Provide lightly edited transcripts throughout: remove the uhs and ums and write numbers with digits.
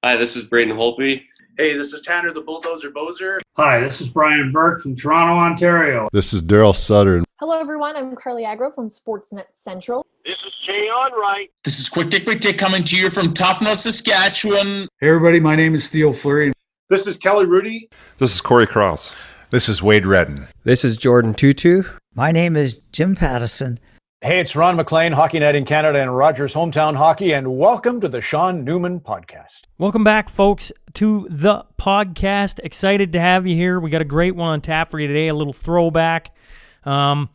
Hi, this is Braden Holtby. Hey, this is Tanner the Bulldozer Bozer. Hi, this is Brian Burke from Toronto, Ontario. This is Daryl Sutter. Hello, everyone. I'm Carly Agro from Sportsnet Central. This is Jay Onright. This is Quick Dick coming to you from Toughnut, Saskatchewan. Hey, everybody. My name is Theo Fleury. This is Kelly Rudy. This is Corey Cross. This is Wade Redden. This is Jordan Tutu. My name is Jim Pattison. Hey, it's Ron McLean, Hockey Night in Canada and Rogers Hometown Hockey, and welcome to the Sean Newman Podcast. Welcome back, folks, to the podcast. Excited to have you here. We got a great one on tap for you today, a little throwback. I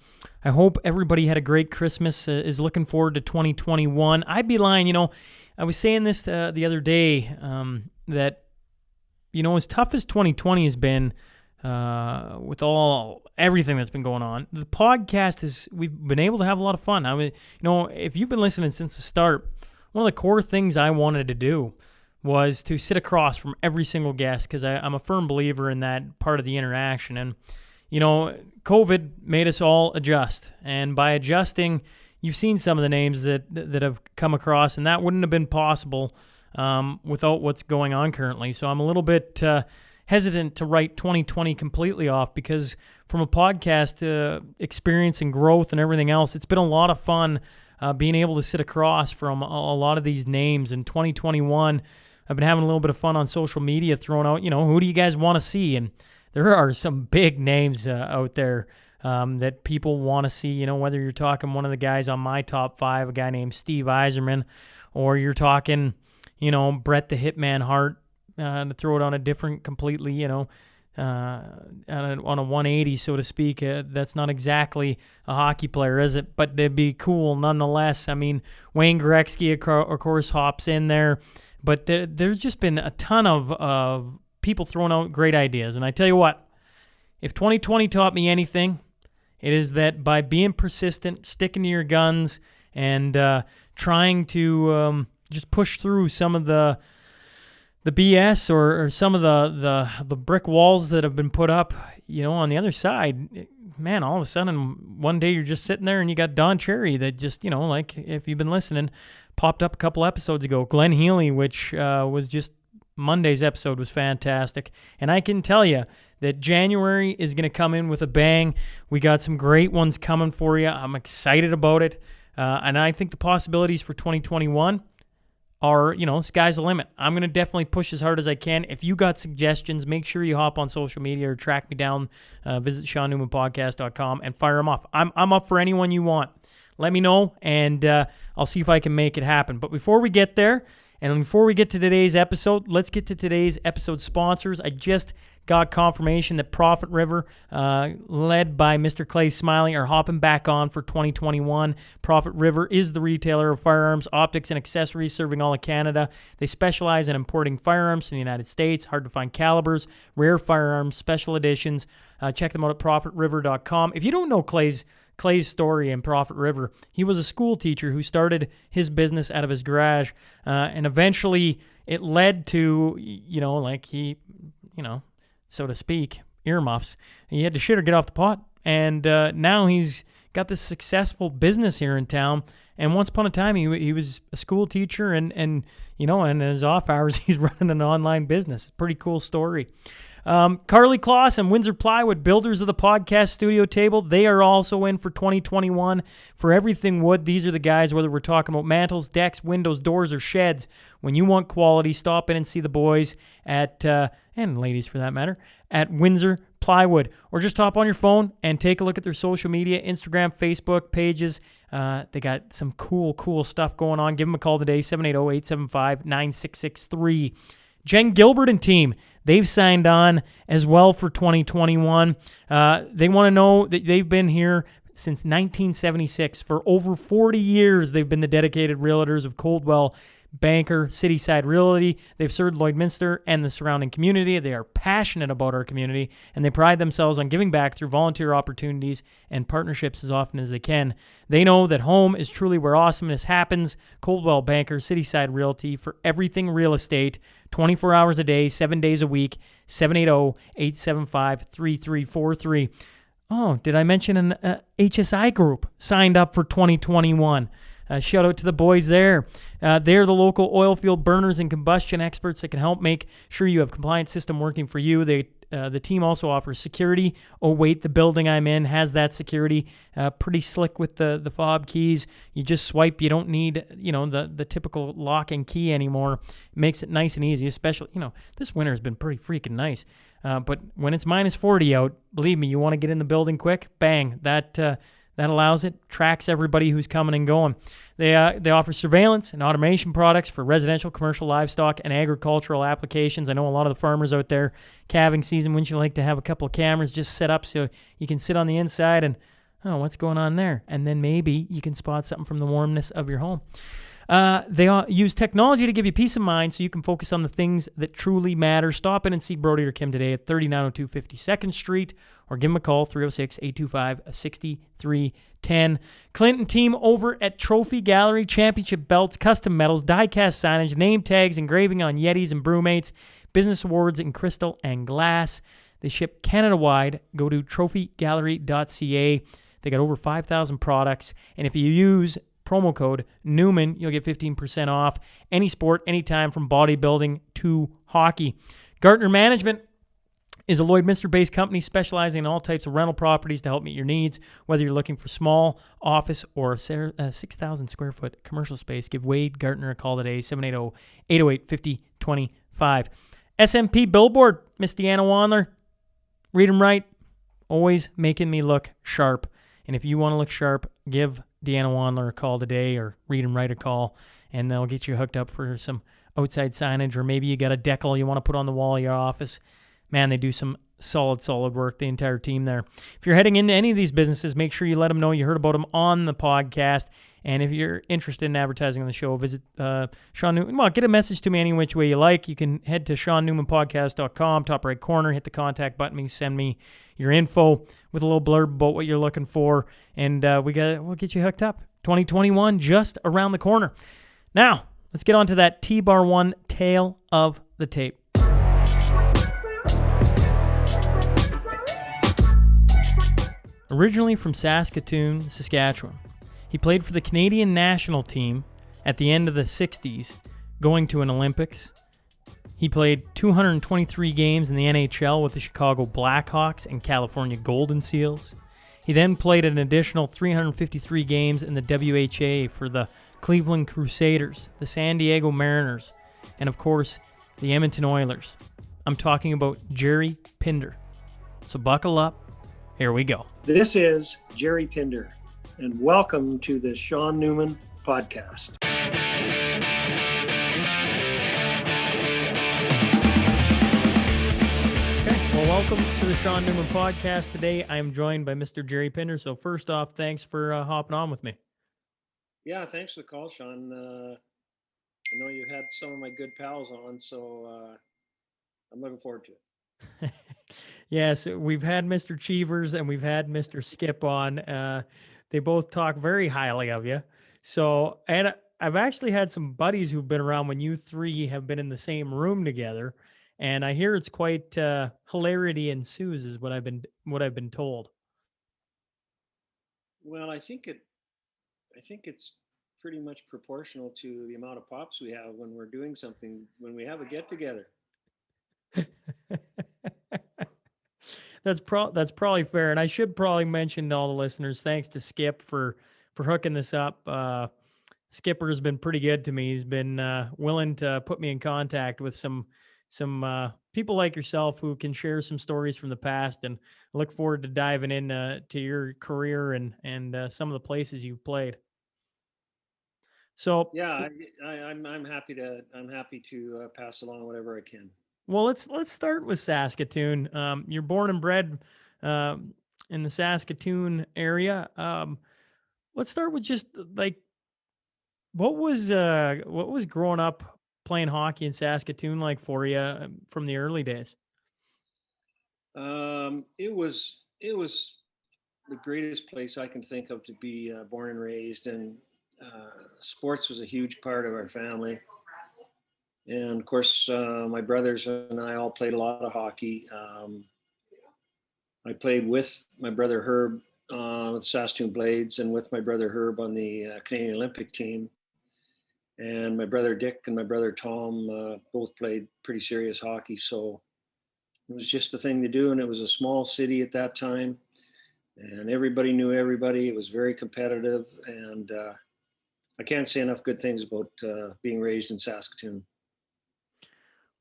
hope everybody had a great Christmas, is looking forward to 2021. I'd be lying, I was saying this the other day, that, as tough as 2020 has been, with everything that's been going on, the podcast we've been able to have a lot of fun. I mean, if you've been listening since the start, one of the core things I wanted to do was to sit across from every single guest, because I'm a firm believer in that part of the interaction. And, COVID made us all adjust. And by adjusting, you've seen some of the names that have come across, and that wouldn't have been possible without what's going on currently. So I'm a little bit hesitant to write 2020 completely off, because from a podcast experience and growth and everything else, it's been a lot of fun being able to sit across from a lot of these names. In 2021, I've been having a little bit of fun on social media, throwing out, who do you guys want to see? And there are some big names out there that people want to see, whether you're talking one of the guys on my top five, a guy named Steve Yzerman, or you're talking, Brett the Hitman Hart, to throw it on a different, completely, on a 180, so to speak. That's not exactly a hockey player, is it? But they'd be cool nonetheless. I mean, Wayne Gretzky, of course, hops in there. But there's just been a ton of people throwing out great ideas. And I tell you what, if 2020 taught me anything, it is that by being persistent, sticking to your guns, and trying to just push through some of the BS or some of the brick walls that have been put up, on the other side, man, all of a sudden, one day you're just sitting there and you got Don Cherry that just, like if you've been listening, popped up a couple episodes ago. Glenn Healy, which was just Monday's episode, was fantastic. And I can tell you that January is going to come in with a bang. We got some great ones coming for you. I'm excited about it. And I think the possibilities for 2021 are, sky's the limit. I'm going to definitely push as hard as I can. If you got suggestions, make sure you hop on social media or track me down. Visit SeanNewmanPodcast.com and fire them off. I'm up for anyone you want. Let me know, and I'll see if I can make it happen. But before we get there, and before we get to today's episode, let's get to today's episode sponsors. I just got confirmation that Profit River, led by Mr. Clay Smiley, are hopping back on for 2021. Profit River is the retailer of firearms, optics, and accessories serving all of Canada. They specialize in importing firearms from the United States, hard-to-find calibers, rare firearms, special editions. Check them out at ProfitRiver.com. If you don't know Clay's story in Profit River, he was a school teacher who started his business out of his garage, and eventually it led to, so to speak, earmuffs. He had to shit or get off the pot, and now he's got this successful business here in town. And once upon a time, he was a school teacher, and in his off hours, he's running an online business. Pretty cool story. Carly Kloss and Windsor Plywood, builders of the podcast studio table, they are also in for 2021 for everything wood. These are the guys, whether we're talking about mantles, decks, windows, doors, or sheds. When you want quality, stop in and see the boys at, and ladies for that matter, at Windsor Plywood. Or just hop on your phone and take a look at their social media, Instagram, Facebook pages. They got some cool stuff going on. Give them a call today, 780-875-9663. Jen Gilbert and team, they've signed on as well for 2021. They want to know that they've been here since 1976. For over 40 years, they've been the dedicated realtors of Coldwell Banker, Cityside Realty. They've served Lloydminster and the surrounding community. They are passionate about our community, and they pride themselves on giving back through volunteer opportunities and partnerships as often as they can. They know that home is truly where awesomeness happens. Coldwell Banker, Cityside Realty, for everything real estate, 24 hours a day, 7 days a week, 780-875-3343. Oh, did I mention an HSI group signed up for 2021? Shout out to the boys there. They're the local oil field burners and combustion experts that can help make sure you have compliance system working for you. The team also offers security. Oh, wait, the building I'm in has that security. Pretty slick with the fob keys. You just swipe. You don't need, the typical lock and key anymore. It makes it nice and easy, especially, this winter has been pretty freaking nice. But when it's minus 40 out, believe me, you want to get in the building quick, bang, that allows it, tracks everybody who's coming and going. They offer surveillance and automation products for residential, commercial, livestock, and agricultural applications. I know a lot of the farmers out there, calving season, wouldn't you like to have a couple of cameras just set up so you can sit on the inside and, what's going on there? And then maybe you can spot something from the warmness of your home. They use technology to give you peace of mind so you can focus on the things that truly matter. Stop in and see Brody or Kim today at 3902 52nd Street or give them a call, 306-825-6310. Clinton team over at Trophy Gallery, championship belts, custom medals, die-cast signage, name tags, engraving on Yetis and Brewmates, business awards in crystal and glass. They ship Canada-wide. Go to trophygallery.ca. They got over 5,000 products, and if you use promo code Newman, you'll get 15% off any sport, anytime, from bodybuilding to hockey. Gartner Management is a Lloydminster-based company specializing in all types of rental properties to help meet your needs. Whether you're looking for small office or 6,000 square foot commercial space, give Wade Gartner a call today, 780-808-5025. SNP Billboard, Miss Deanna Wandler, read them right, always making me look sharp. And if you want to look sharp, give Deanna Wandler a call today, or read them right a call, and they'll get you hooked up for some outside signage, or maybe you got a decal you want to put on the wall of your office. Man, they do some solid work, the entire team there. If you're heading into any of these businesses, make sure you let them know you heard about them on the podcast. And if you're interested in advertising on the show, visit Sean Newman. Well, get a message to me any which way you like. You can head to SeanNewmanPodcast.com, top right corner, hit the contact button, send me your info with a little blurb about what you're looking for, and we'll get you hooked up. 2021 just around the corner. Now, let's get on to that T-Bar 1 tale of the tape. Originally from Saskatoon, Saskatchewan, he played for the Canadian national team at the end of the 60s, going to an Olympics. He played 223 games in the NHL with the Chicago Blackhawks and California Golden Seals. He then played an additional 353 games in the WHA for the Cleveland Crusaders, the San Diego Mariners, and of course, the Edmonton Oilers. I'm talking about Gerry Pinder. So buckle up. Here we go. This is Gerry Pinder, and welcome to the Sean Newman Podcast. Well, welcome to the Sean Newman Podcast. Today, I am joined by Mr. Gerry Pinder. So first off, thanks for hopping on with me. Yeah, thanks for the call, Sean. I know you had some of my good pals on, so I'm looking forward to it. Yes, we've had Mr. Cheevers and we've had Mr. Skip on. They both talk very highly of you. So, and I've actually had some buddies who've been around when you three have been in the same room together. And I hear it's quite hilarity ensues, is what I've been told. Well, I think it's pretty much proportional to the amount of pops we have when we're doing something, when we have a get together. That's probably fair, and I should probably mention to all the listeners, thanks to Skip for hooking this up. Skipper has been pretty good to me. He's been willing to put me in contact with some people like yourself who can share some stories from the past, and look forward to diving in to your career and some of the places you've played. So yeah, I'm happy to pass along whatever I can. Well, let's start with Saskatoon. You're born and bred in the Saskatoon area. Let's start with just like what was growing up playing hockey in Saskatoon like for you from the early days? It was the greatest place I can think of to be born and raised, and sports was a huge part of our family. And of course, my brothers and I all played a lot of hockey. I played with my brother Herb with Saskatoon Blades and with my brother Herb on the Canadian Olympic team. And my brother Dick and my brother Tom both played pretty serious hockey. So it was just the thing to do. And it was a small city at that time. And everybody knew everybody. It was very competitive. And I can't say enough good things about being raised in Saskatoon.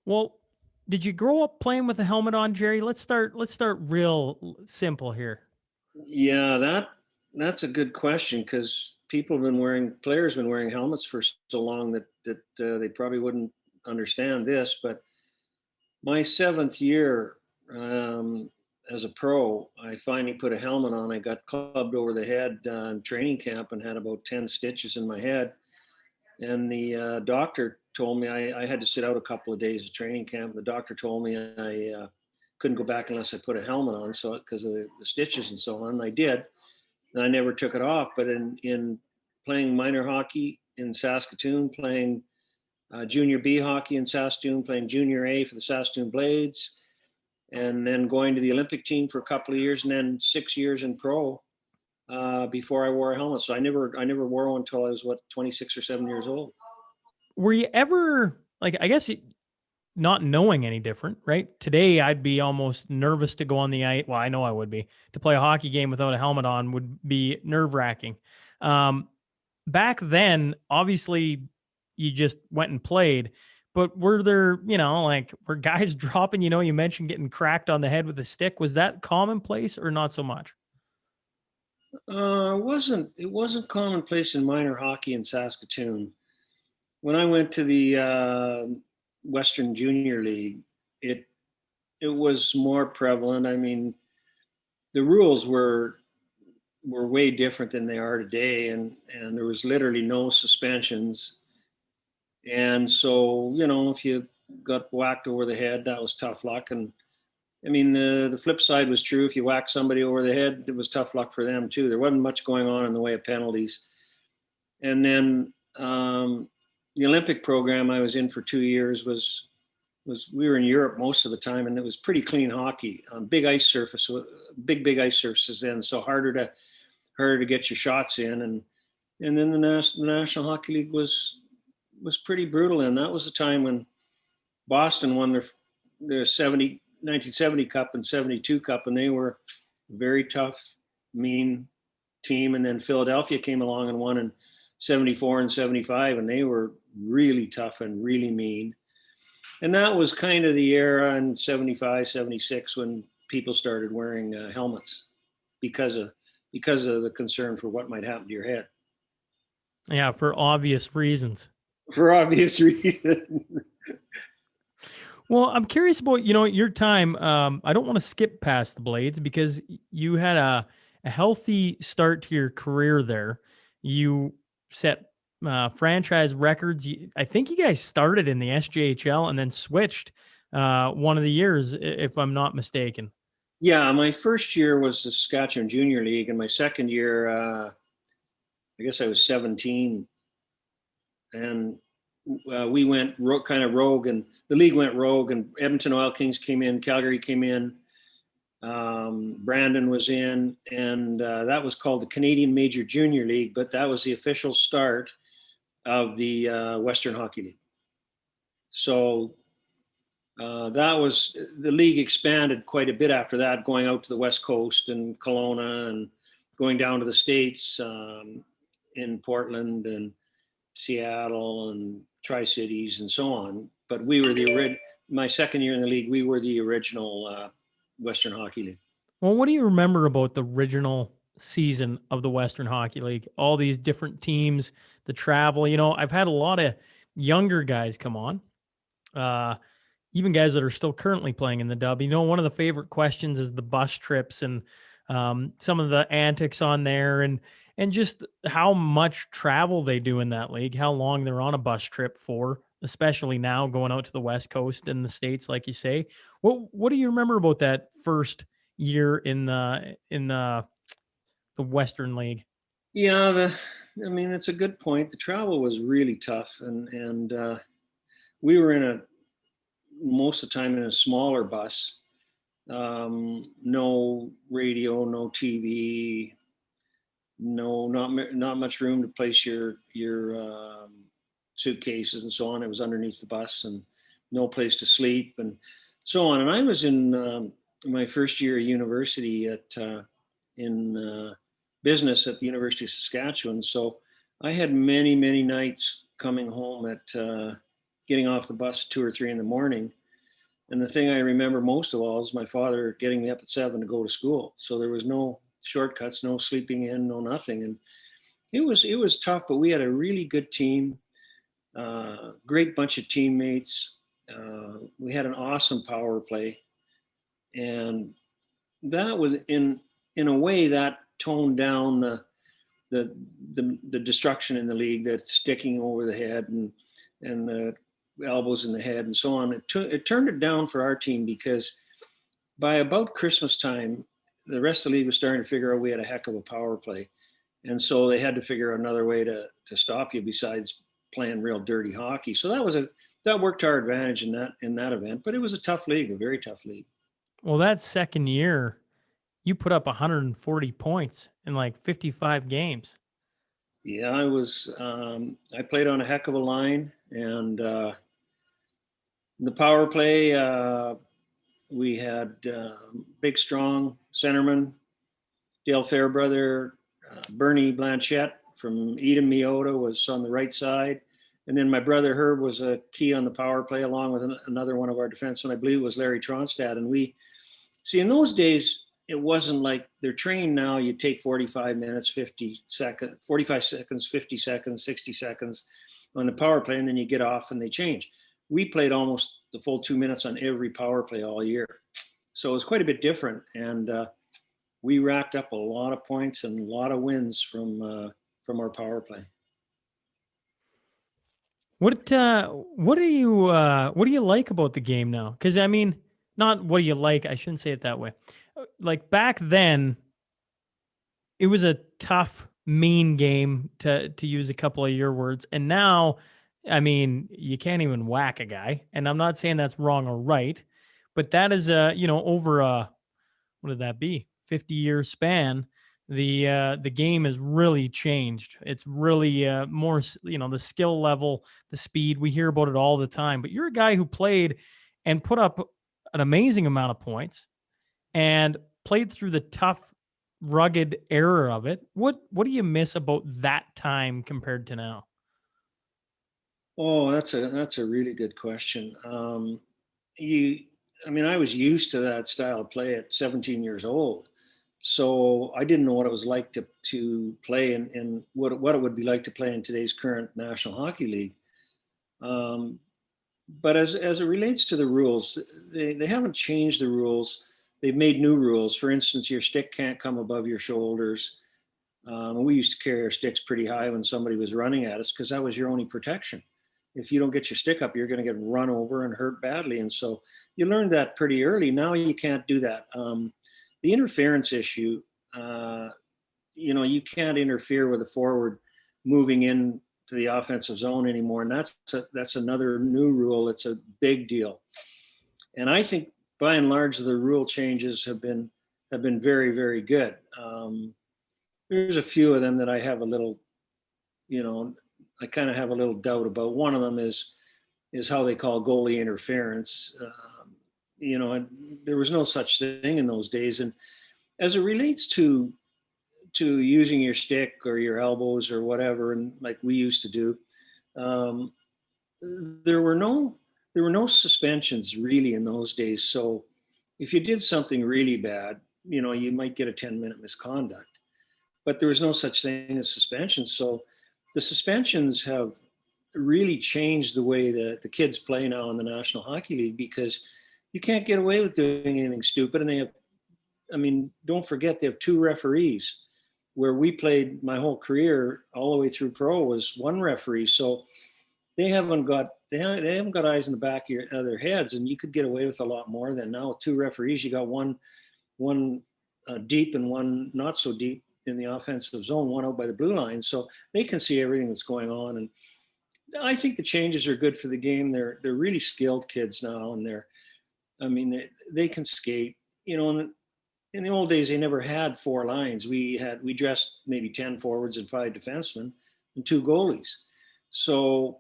Well, did you grow up playing with a helmet on, Gerry? Let's start real simple here. Yeah, that's a good question, because players been wearing helmets for so long that they probably wouldn't understand this. But my 7th year as a pro, I finally put a helmet on. I got clubbed over the head in training camp and had about 10 stitches in my head. And the doctor told me I had to sit out a couple of days of training camp. The doctor told me I couldn't go back unless I put a helmet on, so because of the stitches and so on. And I did, and I never took it off. But in playing minor hockey in Saskatoon, playing junior B hockey in Saskatoon, playing junior A for the Saskatoon Blades, and then going to the Olympic team for a couple of years, and then 6 years in pro before I wore a helmet. So I never wore one until I was 26 or 7 years old. Were you ever, like, I guess not knowing any different, right? Today I'd be almost nervous to go on the ice. Well, I know I would be. To play a hockey game without a helmet on would be nerve-wracking. Back then, obviously, you just went and played. But were there, were guys dropping, you mentioned getting cracked on the head with a stick. Was that commonplace or not so much? It wasn't commonplace in minor hockey in Saskatoon. When I went to the Western Junior League, it was more prevalent. I mean, the rules were way different than they are today, and there was literally no suspensions. And so, if you got whacked over the head, that was tough luck. And I mean, the flip side was true. If you whacked somebody over the head, it was tough luck for them too. There wasn't much going on in the way of penalties. And then the Olympic program I was in for 2 years was we were in Europe most of the time, and it was pretty clean hockey on big ice surface, big ice surfaces then, so harder to get your shots in. And then the National Hockey League was pretty brutal, and that was the time when Boston won their 1970 Cup and 72 Cup, and they were a very tough, mean team. And then Philadelphia came along and won in 74 and 75, and they were really tough and really mean. And that was kind of the era in 75, 76 when people started wearing helmets because of the concern for what might happen to your head. Yeah, for obvious reasons. For obvious reasons. Well, I'm curious about, your time. I don't want to skip past the Blades because you had a healthy start to your career there. You set franchise records. I think you guys started in the SJHL and then switched one of the years, if I'm not mistaken. Yeah, my first year was the Saskatchewan Junior League, and my second year, I guess I was 17, and we went kind of rogue, and the league went rogue, and Edmonton Oil Kings came in, Calgary came in, Brandon was in, and that was called the Canadian Major Junior League, but that was the official start of the Western Hockey League. So the league expanded quite a bit after that, going out to the West Coast and Kelowna and going down to the States in Portland and Seattle and Tri-Cities and so on. But we were my second year in the league, we were the original Western Hockey League. Well, what do you remember about the original season of the Western Hockey League? All these different teams, the travel. I've had a lot of younger guys come on, even guys that are still currently playing in the dub. One of the favorite questions is the bus trips and some of the antics on there and just how much travel they do in that league, how long they're on a bus trip for, especially now going out to the West Coast and the States, like you say. What do you remember about that first year in the Western League? Yeah, it's a good point. The travel was really tough, and we were most of the time in a smaller bus. No radio, no TV, not much room to place your suitcases and so on. It was underneath the bus, and no place to sleep and so on. And I was in my first year of university in business at the University of Saskatchewan. So I had many nights coming home at getting off the bus at 2 or 3 in the morning. And the thing I remember most of all is my father getting me up at 7 to go to school. So there was no shortcuts, no sleeping in, no nothing. And it was tough, but we had a really good team, great bunch of teammates. We had an awesome power play. And that was in a way that toned down the destruction in the league, that sticking over the head and the elbows in the head and so on. It turned it down for our team, because by about Christmas time, the rest of the league was starting to figure out we had a heck of a power play. And so they had to figure out another way to stop you besides playing real dirty hockey. So that worked to our advantage in that event, but it was a tough league, a very tough league. Well, that second year, you put up 140 points in like 55 games. Yeah, I played on a heck of a line, and the power play, we had big, strong centerman, Dale Fairbrother, Bernie Blanchette from Eden Miota was on the right side. And then my brother Herb was a key on the power play, along with another one of our defensemen. I believe it was Larry Tronstad. And in those days, it wasn't like they're trained now. You take 45 minutes, 45 seconds, 50 seconds, 60 seconds on the power play, and then you get off and they change. We played almost the full 2 minutes on every power play all year. So it was quite a bit different. And we racked up a lot of points and a lot of wins from our power play. What do you like about the game now? Because I mean, not what do you like? I shouldn't say it that way. Like back then, it was a tough, mean game, to use a couple of your words. And now, I mean, you can't even whack a guy. And I'm not saying that's wrong or right, but that is over what did that be? 50-year span. The game has really changed. It's really more, the skill level, the speed. We hear about it all the time. But you're a guy who played and put up an amazing amount of points and played through the tough, rugged era of it. What do you miss about that time compared to now? Oh, that's a really good question. I was used to that style of play at 17 years old. So I didn't know what it was like to play in what it would be like to play in today's current National Hockey League. But as it relates to the rules, they haven't changed the rules. They've made new rules. For instance, your stick can't come above your shoulders. We used to carry our sticks pretty high when somebody was running at us, because that was your only protection. If you don't get your stick up, you're going to get run over and hurt badly. And so you learned that pretty early. Now you can't do that. The interference issue, you can't interfere with a forward moving into the offensive zone anymore. And that's another new rule. It's a big deal. And I think by and large, the rule changes have been very, very good. There's a few of them that I have a little, I kind of have a little doubt about. One of them is how they call goalie interference. There was no such thing in those days. And as it relates to using your stick or your elbows or whatever, and like we used to do, there were no suspensions really in those days. So if you did something really bad, you might get a 10-minute misconduct, but there was no such thing as suspensions. So the suspensions have really changed the way that the kids play now in the National Hockey League, because you can't get away with doing anything stupid. And don't forget, they have 2 referees. Where we played my whole career all the way through pro was 1 referee. So they haven't got eyes in the back of their heads, and you could get away with a lot more than now with 2 referees. You got one deep and one not so deep in the offensive zone, one out by the blue line. So they can see everything that's going on. And I think the changes are good for the game. They're really skilled kids now, and they can skate, and in the old days, they never had 4 lines. We dressed maybe 10 forwards and 5 defensemen and 2 goalies. So,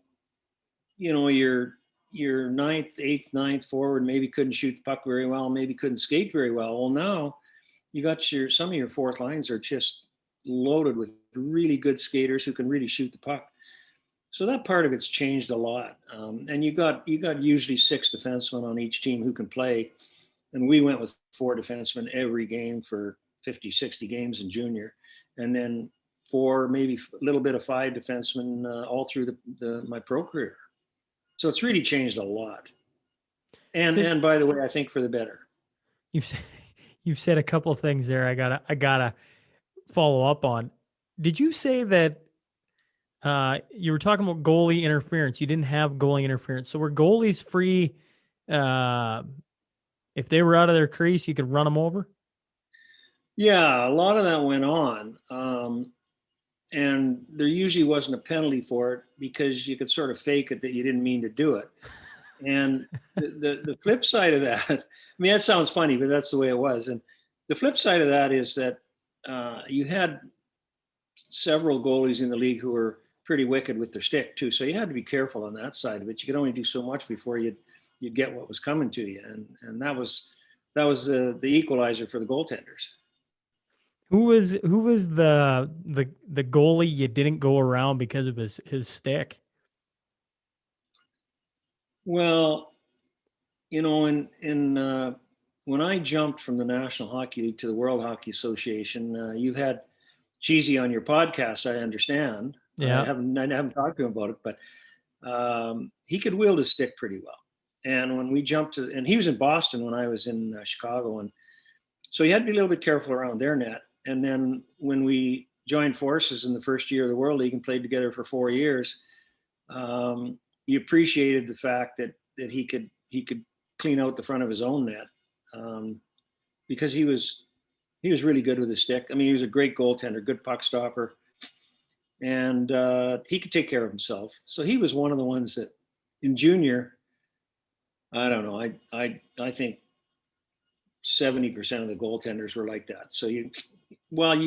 your eighth, ninth forward maybe couldn't shoot the puck very well, maybe couldn't skate very well. Well, now you got some of your fourth lines are just loaded with really good skaters who can really shoot the puck. So that part of it's changed a lot. And you got usually 6 defensemen on each team who can play. And we went with 4 defensemen every game for 50, 60 games in junior. And then 4, maybe a little bit of 5 defensemen all through my pro career. So it's really changed a lot. And by the way, I think for the better. You've said a couple of things there. I gotta follow up on. Did you say that you were talking about goalie interference? You didn't have goalie interference, so were goalies free? If they were out of their crease, you could run them over? Yeah, a lot of that went on. And there usually wasn't a penalty for it because you could sort of fake it that you didn't mean to do it. And the flip side of that, I mean, that sounds funny, but that's the way it was. And the flip side of that is that you had several goalies in the league who were pretty wicked with their stick too. So you had to be careful on that side of it. You could only do so much before you'd get what was coming to you. And that was the equalizer for the goaltenders. Who was the goalie you didn't go around because of his stick? Well, when I jumped from the National Hockey League to the World Hockey Association, you've had Cheesy on your podcast, I understand. Yeah. I haven't talked to him about it, but he could wield his stick pretty well. And when we jumped and he was in Boston when I was in Chicago, and so you had to be a little bit careful around their net. And then when we joined forces in the first year of the World League and played together for 4 years, you appreciated the fact that he could clean out the front of his own net because he was really good with his stick. I mean, he was a great goaltender, good puck stopper, and he could take care of himself. So he was one of the ones that in junior, I don't know, I think 70% of the goaltenders were like that. So you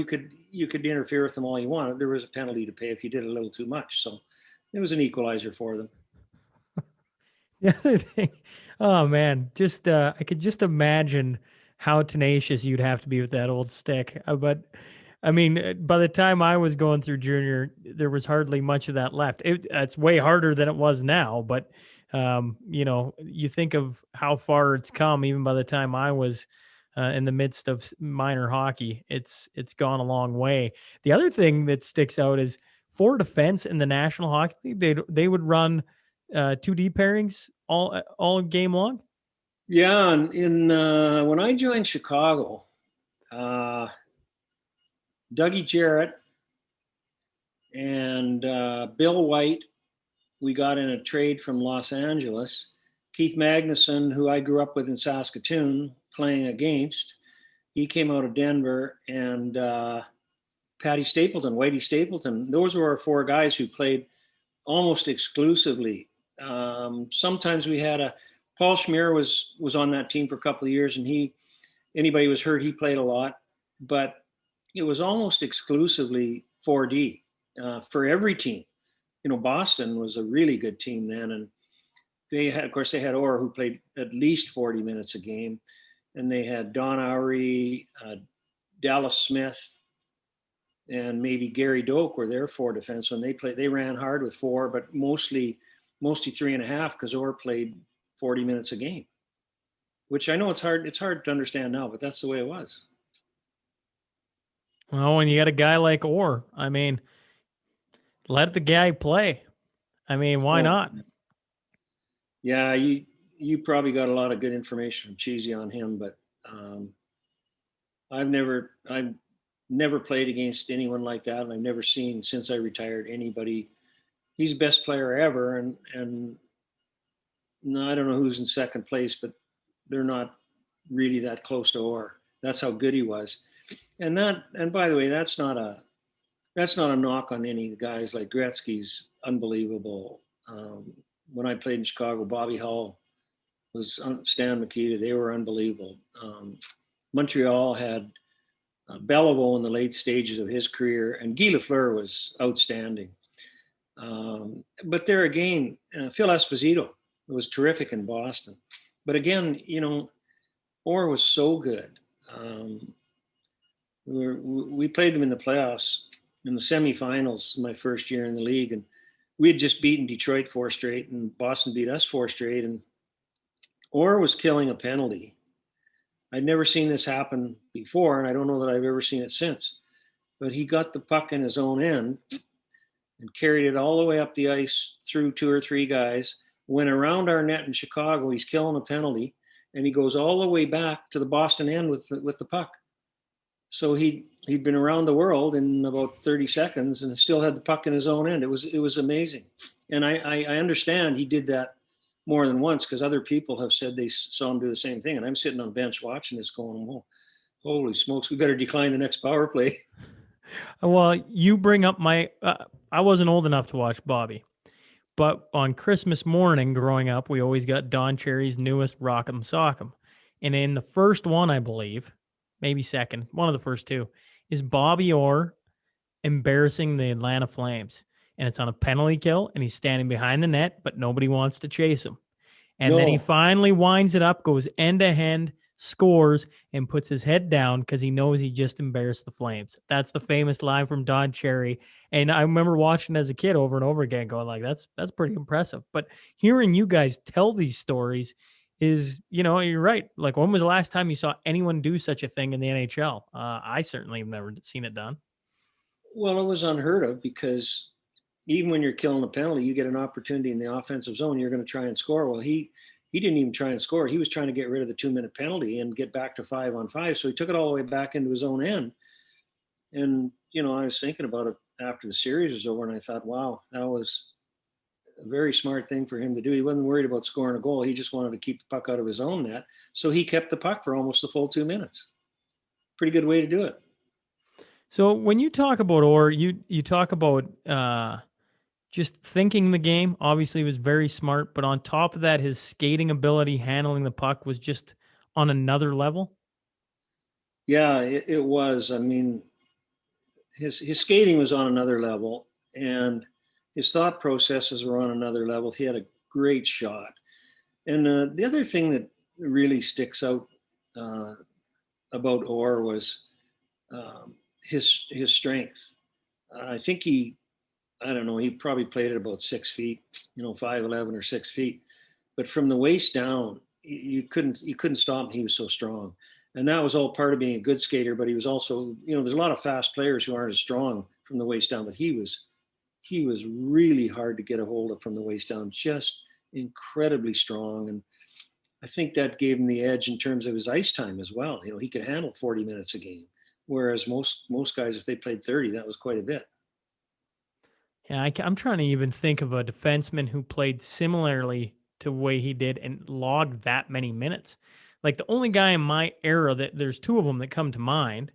could interfere with them all you wanted. There was a penalty to pay if you did a little too much. So it was an equalizer for them. The other thing, oh man, just I could just imagine how tenacious you'd have to be with that old stick. But I mean, by the time I was going through junior, there was hardly much of that left. It's way harder than it was now. But you think of how far it's come. Even by the time I was in the midst of minor hockey, it's gone a long way. The other thing that sticks out is for defense in the National Hockey League, they would run 2D pairings all game long. Yeah, and when I joined Chicago, Dougie Jarrett and Bill White, we got in a trade from Los Angeles. Keith Magnuson, who I grew up with in Saskatoon, playing against, he came out of Denver, and Whitey Stapleton. Those were our 4 guys who played almost exclusively. Sometimes we had Paul Schmierer was on that team for a couple of years, and anybody was hurt, he played a lot, but it was almost exclusively 4D for every team. Boston was a really good team then, and they had Orr, who played at least 40 minutes a game, and they had Don Owery, Dallas Smith, and maybe Gary Doak were their 4 defensemen. They ran hard with 4, but mostly 3.5 because Orr played 40 minutes a game, which I know it's hard to understand now, but that's the way it was. Well, when you got a guy like Orr, I mean, let the guy play. I mean, why not? Yeah, you probably got a lot of good information from Cheesy on him, but I've never played against anyone like that, and I've never seen since I retired anybody. He's the best player ever, and no, I don't know who's in second place, but they're not really that close to Orr. That's how good he was. And by the way, that's not a knock on any of the guys. Like Gretzky's unbelievable. When I played in Chicago, Bobby Hull was Stan Mikita. They were unbelievable. Montreal had Beliveau in the late stages of his career, and Guy Lafleur was outstanding. But there again, Phil Esposito was terrific in Boston. But again, Orr was so good. We played them in the playoffs in the semifinals my first year in the league, and we had just beaten Detroit 4 straight, and Boston beat us 4 straight, and Orr was killing a penalty. I'd never seen this happen before, and I don't know that I've ever seen it since. But he got the puck in his own end and carried it all the way up the ice through 2 or 3 guys, went around our net in Chicago. He's killing a penalty, and he goes all the way back to the Boston end with the puck. So he'd been around the world in about 30 seconds and still had the puck in his own end. It was amazing. And I understand he did that more than once, because other people have said they saw him do the same thing. And I'm sitting on the bench watching this going, well, holy smokes, we better decline the next power play. Well, you bring up I wasn't old enough to watch Bobby, but on Christmas morning growing up, we always got Don Cherry's newest Rock'em Sock'em. And in the first one, I believe, maybe second, one of the first 2, is Bobby Orr embarrassing the Atlanta Flames. And it's on a penalty kill, and he's standing behind the net, but nobody wants to chase him. And then he finally winds it up, goes end to end, scores, and puts his head down because he knows he just embarrassed the Flames. That's the famous line from Don Cherry. And I remember watching as a kid over and over again, going like, that's pretty impressive. But hearing you guys tell these stories is, you're right. Like, when was the last time you saw anyone do such a thing in the NHL? I certainly have never seen it done. Well, it was unheard of, because even when you're killing a penalty, you get an opportunity in the offensive zone, you're going to try and score. Well, he didn't even try and score. He was trying to get rid of the 2-minute penalty and get back to 5-on-5. So he took it all the way back into his own end. And, I was thinking about it after the series was over, and I thought, wow, that was a very smart thing for him to do. He wasn't worried about scoring a goal. He just wanted to keep the puck out of his own net. So he kept the puck for almost the full 2 minutes. Pretty good way to do it. So when you talk about Orr, you talk about just thinking the game. Obviously, he was very smart, but on top of that, his skating ability, handling the puck, was just on another level. Yeah, it was. I mean, his skating was on another level, and his thought processes were on another level. He had a great shot. And the other thing that really sticks out about Orr was his strength. I think he probably played at about 6 feet, 5'11" or 6 feet. But from the waist down, you couldn't stop him. He was so strong. And that was all part of being a good skater. But he was also, there's a lot of fast players who aren't as strong from the waist down, but he was really hard to get a hold of from the waist down, just incredibly strong. And I think that gave him the edge in terms of his ice time as well. He could handle 40 minutes a game, whereas most guys, if they played 30, that was quite a bit. Yeah, I'm trying to even think of a defenseman who played similarly to the way he did and logged that many minutes. Like, the only guy in my era that there's 2 of them that come to mind.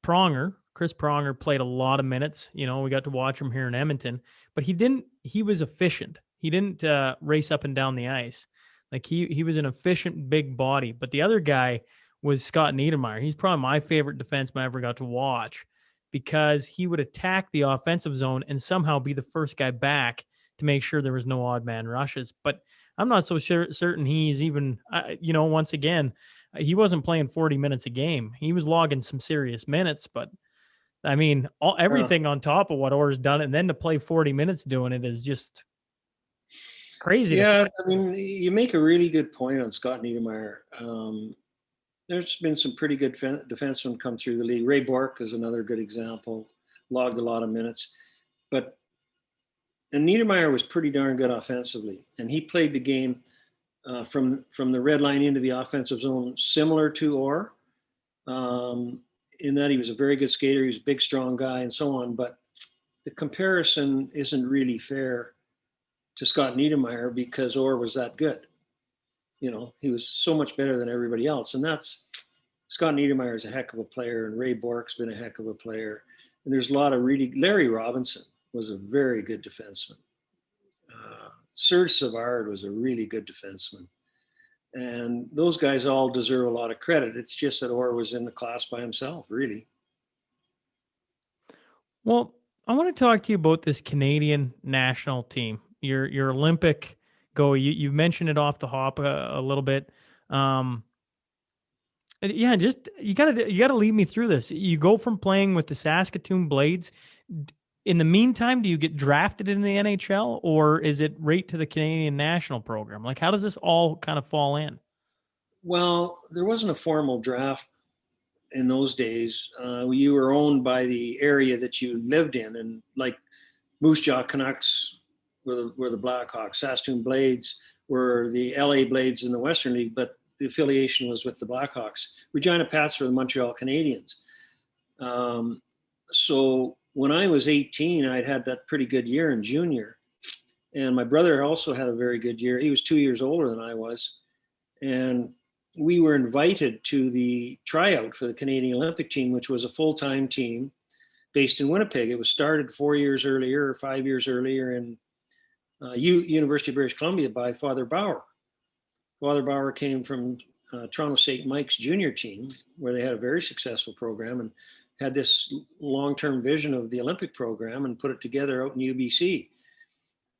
Pronger, Chris Pronger, played a lot of minutes. We got to watch him here in Edmonton, but he was efficient. He didn't race up and down the ice. Like, he was an efficient big body. But the other guy was Scott Niedermayer. He's probably my favorite defenseman I ever got to watch, because he would attack the offensive zone and somehow be the first guy back to make sure there was no odd man rushes. But I'm not so certain he's even, once again, he wasn't playing 40 minutes a game. He was logging some serious minutes, but I mean, everything on top of what Orr's done, and then to play 40 minutes doing it is just crazy. Yeah, I mean, you make a really good point on Scott Niedermayer. There's been some pretty good defensemen come through the league. Ray Bourque is another good example, logged a lot of minutes. And Niedermayer was pretty darn good offensively, and he played the game from the red line into the offensive zone similar to Orr, in that he was a very good skater, he was a big, strong guy, and so on. But the comparison isn't really fair to Scott Niedermayer, because Orr was that good. He was so much better than everybody else. And Scott Niedermayer is a heck of a player, and Ray Bourque's been a heck of a player. And there's a lot of Larry Robinson was a very good defenseman. Serge Savard was a really good defenseman. And those guys all deserve a lot of credit. It's just that Orr was in the class by himself, really. Well, I want to talk to you about this Canadian national team. Your Olympic go. You've mentioned it off the hop a little bit. Yeah, just you gotta lead me through this. You go from playing with the Saskatoon Blades. In the meantime, do you get drafted in the NHL, or is it right to the Canadian national program? Like, how does this all kind of fall in? Well, there wasn't a formal draft in those days. You were owned by the area that you lived in, and like Moose Jaw Canucks were the Blackhawks. Saskatoon Blades were the LA Blades in the Western League, but the affiliation was with the Blackhawks. Regina Pats were the Montreal Canadiens. So when I was 18, I'd had that pretty good year in junior. And my brother also had a very good year. He was 2 years older than I was. And we were invited to the tryout for the Canadian Olympic team, which was a full-time team based in Winnipeg. It was started 4 years earlier or 5 years earlier in University of British Columbia by Father Bauer. Father Bauer came from Toronto St. Mike's junior team, where they had a very successful program and had this long-term vision of the Olympic program and put it together out in UBC.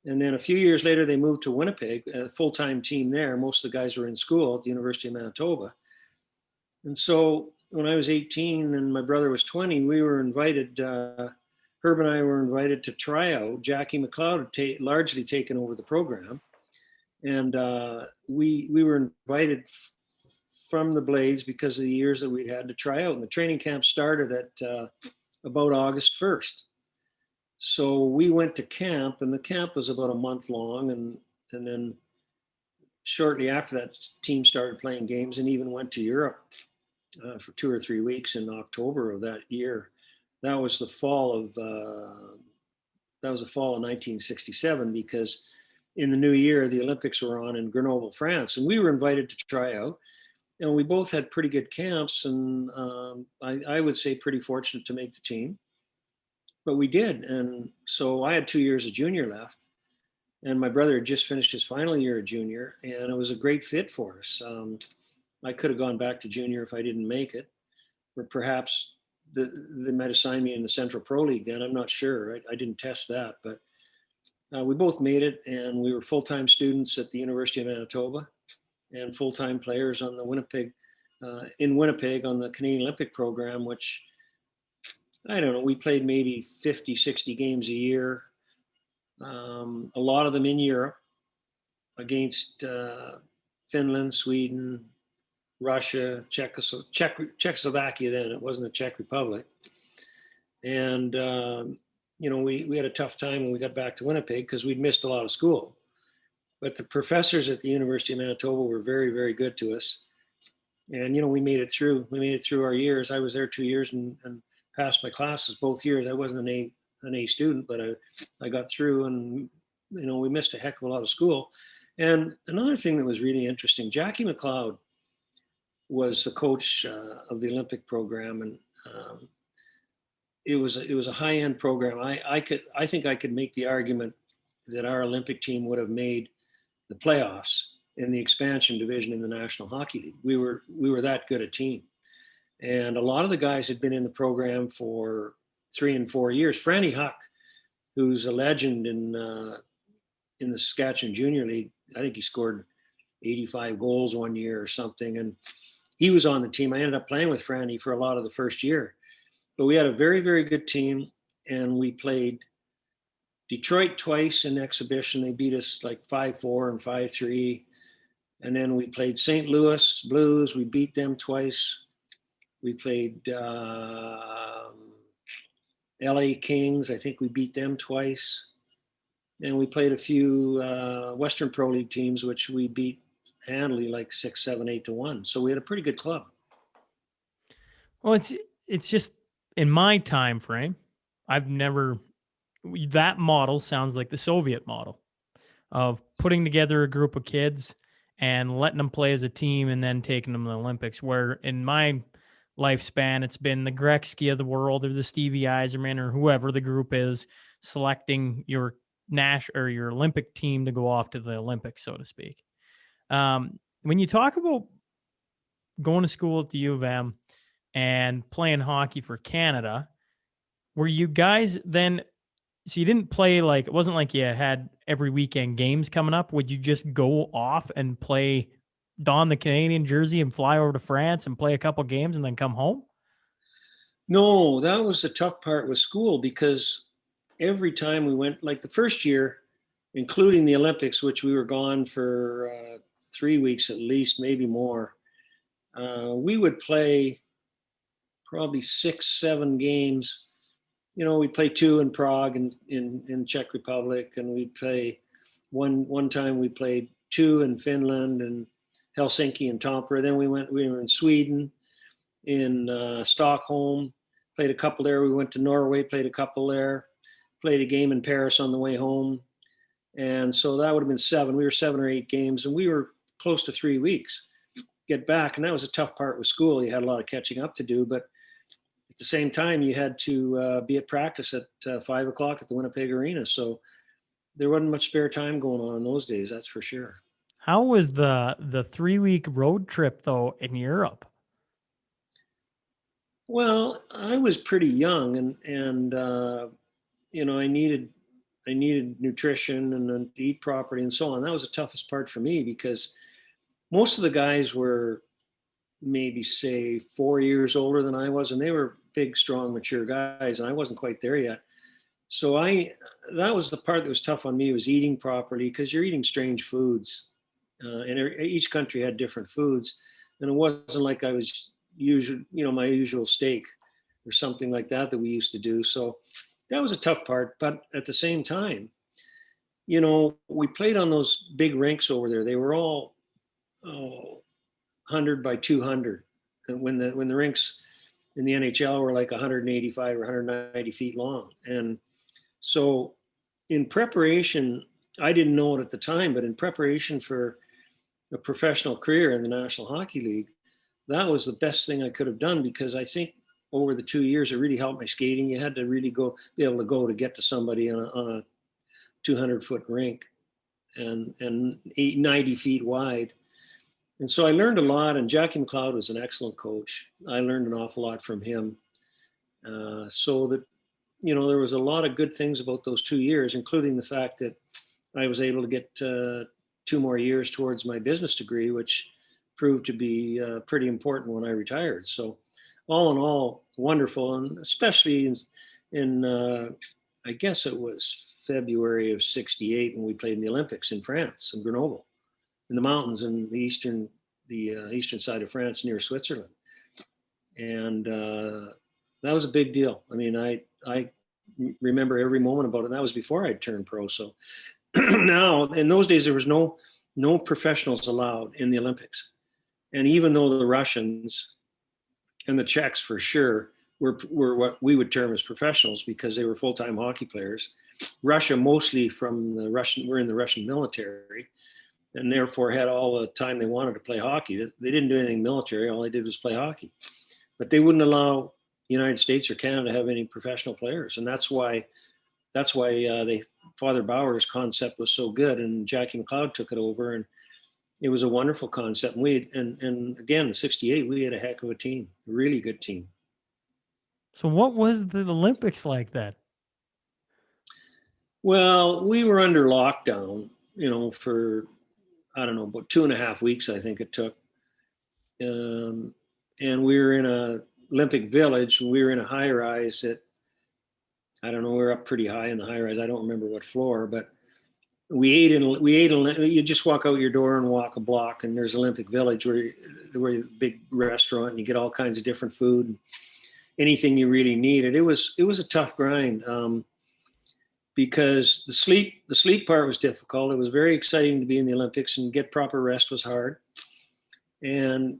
And then a few years later, they moved to Winnipeg, a full-time team there. Most of the guys were in school at the University of Manitoba. And so when I was 18 and my brother was 20, we were invited, Herb and I were invited to try out. Jackie McLeod had largely taken over the program. And we were invited from the Blades because of the years that we'd had to try out. And the training camp started at about August 1st. So we went to camp, and the camp was about a month long. And then shortly after that, team started playing games and even went to Europe for 2 or 3 weeks in October of that year. That was the fall of 1967, because in the new year, the Olympics were on in Grenoble, France, and we were invited to try out. And we both had pretty good camps, and I would say pretty fortunate to make the team. But we did, and so I had 2 years of junior left, and my brother had just finished his final year of junior, and it was a great fit for us. I could have gone back to junior if I didn't make it, or perhaps they might assign me in the Central Pro League then. I'm not sure. I didn't test that, but we both made it, and we were full-time students at the University of Manitoba and full-time players on the Winnipeg on the Canadian Olympic program, which, I don't know, we played maybe 50, 60 games a year, a lot of them in Europe against Finland, Sweden, Russia, Czechoslovakia then. It wasn't the Czech Republic. And, we had a tough time when we got back to Winnipeg because we'd missed a lot of school. But the professors at the University of Manitoba were very, very good to us. And, we made it through. We made it through our years. I was there 2 years and passed my classes both years. I wasn't an A student, but I got through, and, we missed a heck of a lot of school. And another thing that was really interesting, Jackie McLeod was the coach of the Olympic program, and it was a high-end program. I think I could make the argument that our Olympic team would have made the playoffs in the expansion division in the National Hockey League. We were that good a team. And a lot of the guys had been in the program for 3 and 4 years. Franny Huck, who's a legend in the Saskatchewan Junior League, I think he scored 85 goals one year or something. And he was on the team. I ended up playing with Franny for a lot of the first year. But we had a very, very good team, and we played Detroit twice in exhibition. They beat us like 5-4 and 5-3. And then we played St. Louis Blues. We beat them twice. We played LA Kings. I think we beat them twice. And we played a few Western Pro League teams, which we beat handily, like 6, 7, 8-1. So we had a pretty good club. Well, it's just, in my time frame, that model sounds like the Soviet model of putting together a group of kids and letting them play as a team and then taking them to the Olympics, where in my lifespan, it's been the Gretzky of the world or the Stevie Yzerman or whoever the group is selecting your Olympic team to go off to the Olympics, so to speak. when you talk about going to school at the U of M and playing hockey for Canada, were you guys then, so you didn't play like, it wasn't like you had every weekend games coming up. Would you just go off and play, don the Canadian jersey and fly over to France and play a couple games and then come home? No, that was the tough part with school, because every time we went, like the first year, including the Olympics, which we were gone for 3 weeks at least, maybe more, we would play probably 6-7 games. You know, we'd play 2 in Prague and in Czech Republic, and we'd play one time we played 2 in Finland and Helsinki and Tampere. Then we were in Sweden, in Stockholm, played a couple there. We went to Norway, played a couple there, played a game in Paris on the way home. And so that would have been 7. We were 7 or 8 games, and we were close to 3 weeks get back. And that was a tough part with school. You had a lot of catching up to do, but at the same time, you had to be at practice at 5 o'clock at the Winnipeg Arena. So there wasn't much spare time going on in those days, that's for sure. How was the 3-week road trip though in Europe? Well, I was pretty young, and you know, I needed nutrition and to eat properly and so on. That was the toughest part for me, because most of the guys were maybe say 4 years older than I was, and they were big, strong, mature guys, and I wasn't quite there yet. So that was the part that was tough on me, was eating properly, because you're eating strange foods, and each country had different foods, and it wasn't like I was my usual steak or something like that we used to do. So that was a tough part. But at the same time, you know, we played on those big rinks over there. They were all 100 by 200. And when the rinks in the NHL were like 185 or 190 feet long. And so in preparation, I didn't know it at the time, but in preparation for a professional career in the National Hockey League, that was the best thing I could have done, because I think over the 2 years, it really helped my skating. You had to really be able to go to get to somebody on a 200-foot rink and 90 feet wide. And so I learned a lot, and Jackie McLeod was an excellent coach. I learned an awful lot from him. So that, you know, there was a lot of good things about those 2 years, including the fact that I was able to get 2 more years towards my business degree, which proved to be pretty important when I retired. So all in all, wonderful. And especially in I guess it was February of '68 when we played in the Olympics in France, in Grenoble, in the mountains in the eastern side of France near Switzerland. And that was a big deal. I mean, I remember every moment about it. And that was before I'd turned pro. So now, in those days, there was no professionals allowed in the Olympics. And even though the Russians and the Czechs for sure were what we would term as professionals, because they were full-time hockey players, Russia mostly were in the Russian military, and therefore had all the time they wanted to play hockey. They didn't do anything military. All they did was play hockey. But they wouldn't allow the United States or Canada to have any professional players. And that's why Father Bauer's concept was so good, and Jackie McLeod took it over, and it was a wonderful concept. And again, in '68, we had a heck of a team, a really good team. So what was the Olympics like then? Well, we were under lockdown, you know, for, I don't know, about 2.5 weeks, I think it took. And we were in a Olympic Village. We were in a high rise that, I don't know, we were up pretty high in the high rise. I don't remember what floor, but we ate, you just walk out your door and walk a block, and there's Olympic Village where a big restaurant, and you get all kinds of different food, and anything you really needed. It was a tough grind, because the sleep part was difficult. It was very exciting to be in the Olympics, and get proper rest was hard. And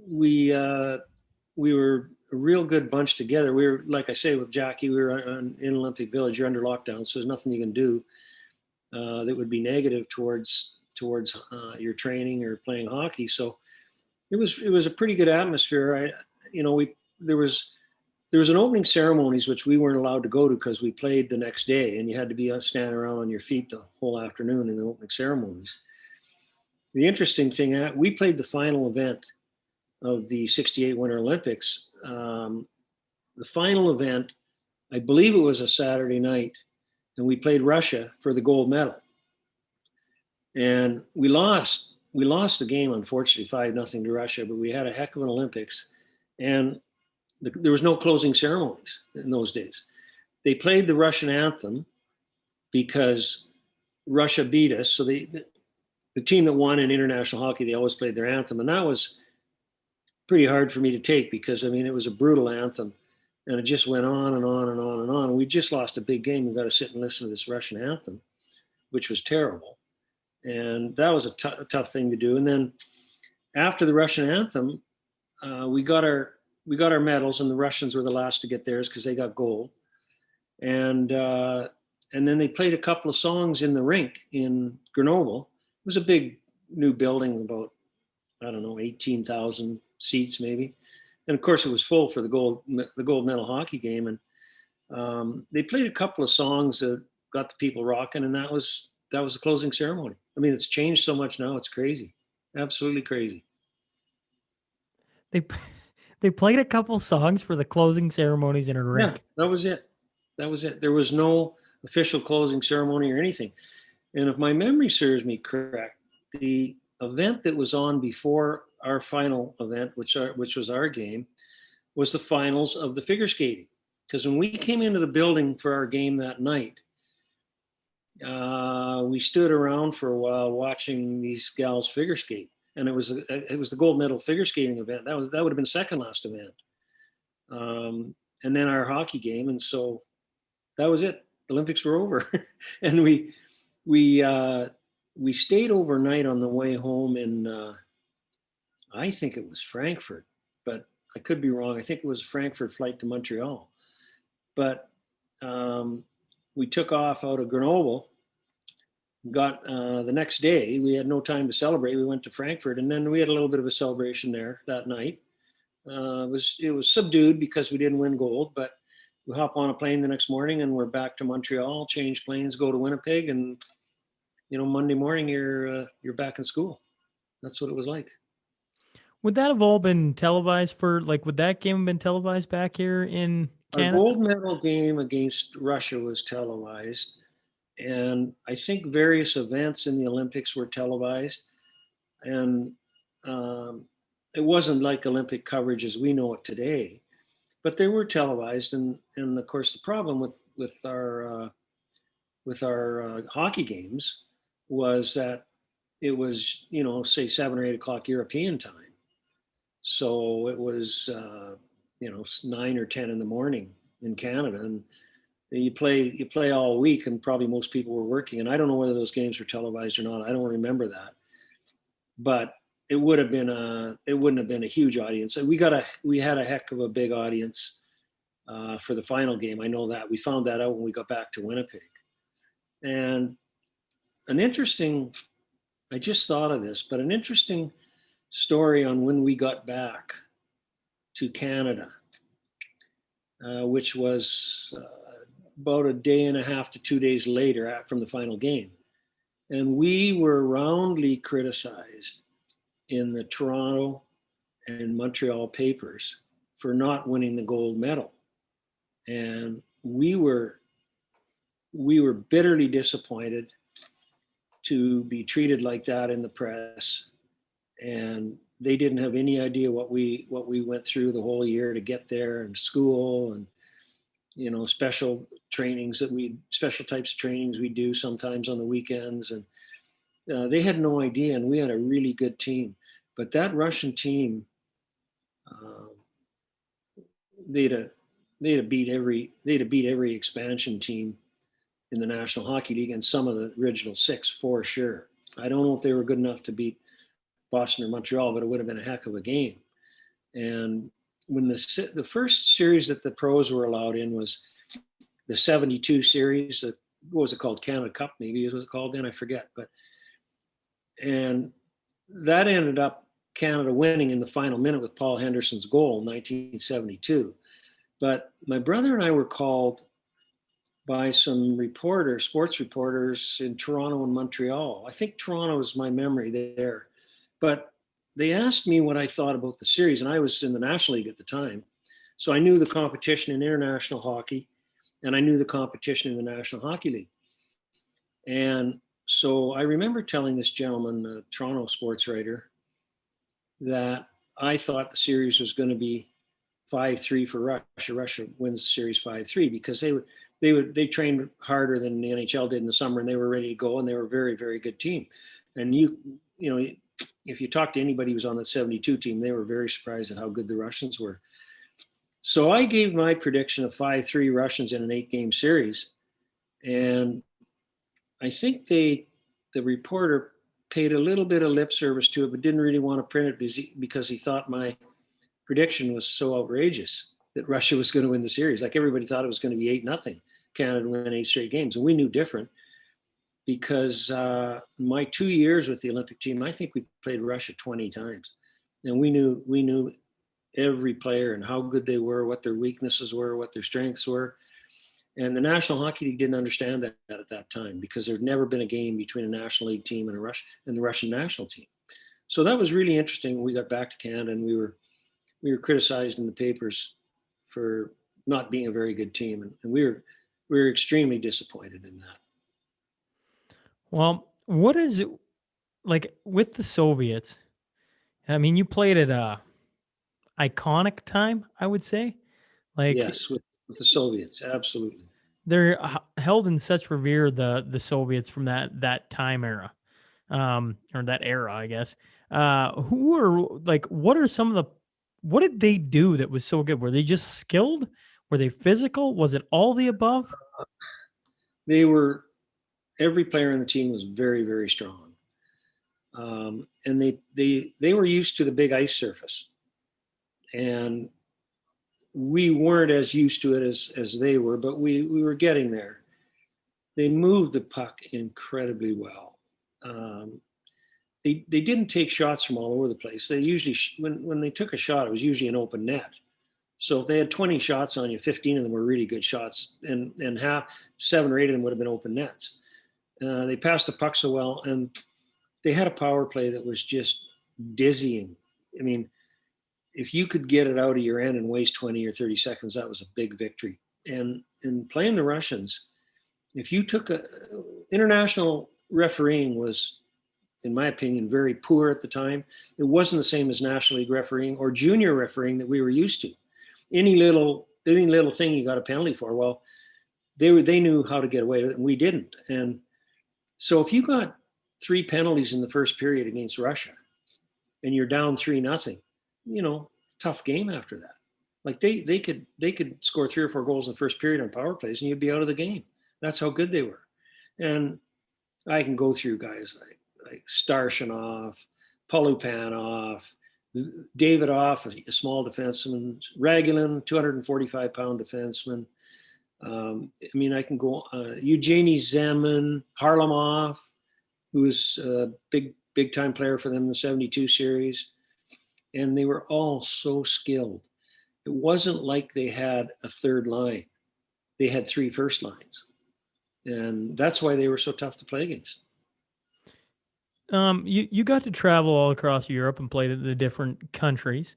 we were a real good bunch together. We were, like I say, with Jackie, we were in Olympic Village. You're under lockdown, so there's nothing you can do that would be negative towards your training or playing hockey. So it was a pretty good atmosphere. There was an opening ceremonies which we weren't allowed to go to because we played the next day, and you had to be standing around on your feet the whole afternoon in the opening ceremonies. the interesting thing, we played the final event of the 68 Winter Olympics. The final event, I believe it was a Saturday night, and we played Russia for the gold medal. And we lost the game, unfortunately, 5-0 to Russia, but we had a heck of an Olympics. And there was no closing ceremonies in those days. They played the Russian anthem because Russia beat us. So the team that won in international hockey, they always played their anthem. And that was pretty hard for me to take because, I mean, it was a brutal anthem. And it just went on and on and on and on. We just lost a big game. We got to sit and listen to this Russian anthem, which was terrible. And that was a tough thing to do. And then after the Russian anthem, we got our medals, and the Russians were the last to get theirs because they got gold. And then they played a couple of songs in the rink in Grenoble. It was a big new building, about, 18,000 seats maybe. And of course it was full for the gold medal hockey game. And they played a couple of songs that got the people rocking, and that was the closing ceremony. I mean, it's changed so much now. It's crazy. Absolutely crazy. They played a couple songs for the closing ceremonies in a rink. Yeah, that was it. There was no official closing ceremony or anything. And if my memory serves me correct, the event that was on before our final event, which was our game, was the finals of the figure skating. Because when we came into the building for our game that night, we stood around for a while watching these gals figure skate, and it was the gold medal figure skating event. That would have been second last event, and then our hockey game, and so that was it. The Olympics were over, and we stayed overnight on the way home in I think it was Frankfurt, but I could be wrong. I think it was a Frankfurt flight to Montreal, but we took off out of Grenoble. Got the next day, we had no time to celebrate. We went to Frankfurt, and then we had a little bit of a celebration there that night. It was subdued because we didn't win gold, but we hop on a plane the next morning and we're back to Montreal, change planes, go to Winnipeg, and Monday morning you're back in school. That's what it was like. Would that have all been televised would that game have been televised back here in Canada? Our gold medal game against Russia was televised. And I think various events in the Olympics were televised. And it wasn't like Olympic coverage as we know it today, but they were televised. And of course, the problem with our hockey games was that it was, say 7 or 8 o'clock European time. So it was, 9 or 10 in the morning in Canada. And you play all week, and probably most people were working. And I don't know whether those games were televised or not. I don't remember that, but it wouldn't have been a huge audience. We had a heck of a big audience for the final game. I know that. We found that out when we got back to Winnipeg. And I just thought of this, but an interesting story on when we got back to Canada, which was about a day and a half to 2 days later from the final game. And we were roundly criticized in the Toronto and Montreal papers for not winning the gold medal. And we were bitterly disappointed to be treated like that in the press. And they didn't have any idea what we went through the whole year to get there, and school, and special types of trainings we do sometimes on the weekends. And they had no idea, and we had a really good team. But that Russian team, they'd have beat every expansion team in the National Hockey League, and some of the original 6 for sure. I don't know if they were good enough to beat Boston or Montreal, but it would have been a heck of a game. And when the first series that the pros were allowed in was the 72 series, what was it called? Canada Cup, maybe it was called then, I forget. And that ended up Canada winning in the final minute with Paul Henderson's goal in 1972. But my brother and I were called by some sports reporters in Toronto and Montreal. I think Toronto is my memory there. But they asked me what I thought about the series, and I was in the National League at the time. So I knew the competition in international hockey, and I knew the competition in the National Hockey League. And so I remember telling this gentleman, a Toronto sports writer, that I thought the series was going to be 5-3 for Russia. Russia wins the series 5-3 because they trained harder than the NHL did in the summer, and they were ready to go, and they were a very, very good team. And you know, if you talk to anybody who was on that 72 team, they were very surprised at how good the Russians were. So I gave my prediction of 5-3 Russians in an 8-game series, and I think the reporter paid a little bit of lip service to it, but didn't really want to print it because he thought my prediction was so outrageous that Russia was going to win the series. Like, everybody thought it was going to be 8-0. Canada win 8 straight games. And we knew different because my 2 years with the Olympic team, I think we played Russia 20 times. And we knew every player and how good they were, what their weaknesses were, what their strengths were. And the National Hockey League didn't understand that at that time because there'd never been a game between a National League team and the Russian national team. So that was really interesting when we got back to Canada, and we were criticized in the papers for not being a very good team, and we were extremely disappointed in that. Well, what is it like with the Soviets? I mean, you played at a iconic time, I would say. Like, yes, with the Soviets, absolutely. They're held in such revere, the Soviets from that time era, or that era, I guess. Who are like? What did they do that was so good? Were they just skilled? Were they physical? Was it all the above? Every player on the team was very, very strong. And they were used to the big ice surface. And we weren't as used to it as they were, but we were getting there. They moved the puck incredibly well. They didn't take shots from all over the place. They usually, when they took a shot, it was usually an open net. So if they had 20 shots on you, 15 of them were really good shots, and 7 or 8 of them would have been open nets. They passed the puck so well, and they had a power play that was just dizzying. I mean, if you could get it out of your end and waste 20 or 30 seconds, that was a big victory. And in playing the Russians, if you took international refereeing was, in my opinion, very poor at the time. It wasn't the same as National League refereeing or junior refereeing that we were used to. Any little thing you got a penalty for, well, they knew how to get away with it, and we didn't. And so if you got 3 penalties in the first period against Russia, and you're down 3-0, tough game after that. Like they could score 3 or 4 goals in the first period on power plays, and you'd be out of the game. That's how good they were. And I can go through guys like Starshinov, Polupanov, Davidoff, a small defenseman, Ragulin, 245-pound defenseman. I can go Eugenie Zeman, Harlamov, who was a big time player for them in the 72 series. And they were all so skilled. It wasn't like they had a third line. They had 3 first lines. And that's why they were so tough to play against. You got to travel all across Europe and played at the different countries.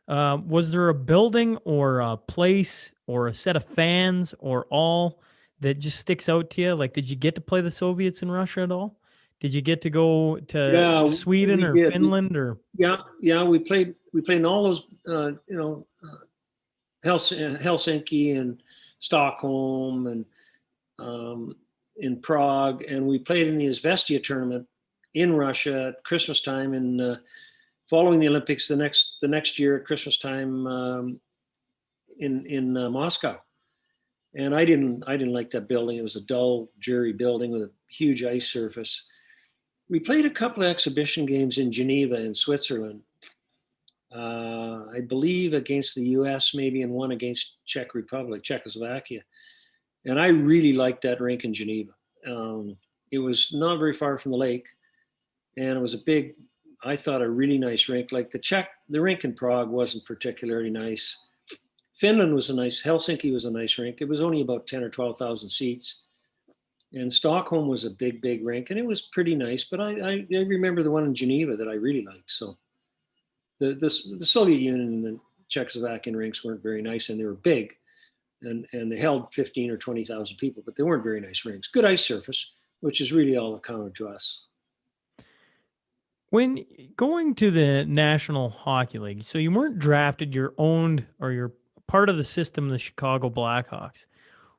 Was there a building or a place or a set of fans or all that just sticks out to you? Like, did you get to play the Soviets in Russia at all? Did you get to go to Sweden or Finland or? Yeah. We played in all those, Helsinki and Stockholm and in Prague, and we played in the Izvestia tournament in Russia at Christmas time, and following the Olympics the next year at Christmas time in Moscow. And I didn't like that building. It was a dull, dreary building with a huge ice surface. We played a couple of exhibition games in Geneva in Switzerland. I believe against the U.S. maybe, and one against Czechoslovakia. And I really liked that rink in Geneva. It was not very far from the lake, and it was I thought a really nice rink. Like the rink in Prague wasn't particularly nice. Finland was Helsinki was a nice rink. It was only about 10 or 12,000 seats. And Stockholm was a big, big rink, and it was pretty nice. But I remember the one in Geneva that I really liked. So the Soviet Union and the Czechoslovakian rinks weren't very nice, and they were big, and they held 15 or 20,000 people, but they weren't very nice rinks. Good ice surface, which is really all that counted to us. When going to the National Hockey League, so you weren't drafted, you're owned, or you're part of the system of the Chicago Blackhawks.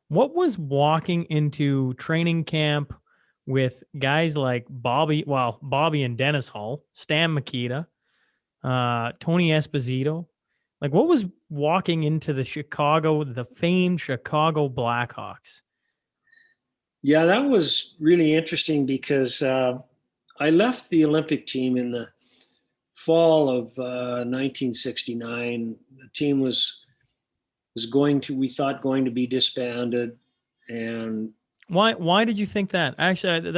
What was walking into training camp with guys like Bobby and Dennis Hull, Stan Mikita, Tony Esposito? Like, what was walking into the famed Chicago Blackhawks? Yeah, that was really interesting because I left the Olympic team in the fall of 1969. The team was going to be disbanded. And why did you think that? Actually,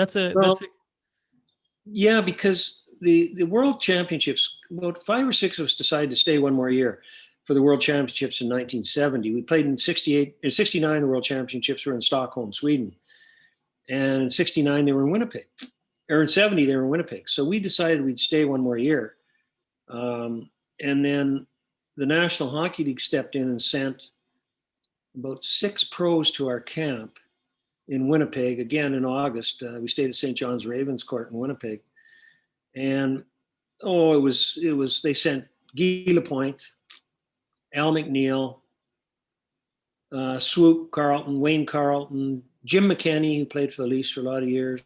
yeah, because the World Championships, about 5 or 6 of us decided to stay one more year for the World Championships in 1970. We played in 69, the World Championships were in Stockholm, Sweden. And in 69, they were in Winnipeg. Or in 70, they were in Winnipeg. So we decided we'd stay one more year. And then the National Hockey League stepped in and sent about 6 pros to our camp in Winnipeg, again in August. We stayed at St. John's Ravens Court in Winnipeg. And, they sent Guy Lapointe, Al McNeil, Swoop Carlton, Wayne Carlton, Jim McKenney, who played for the Leafs for a lot of years.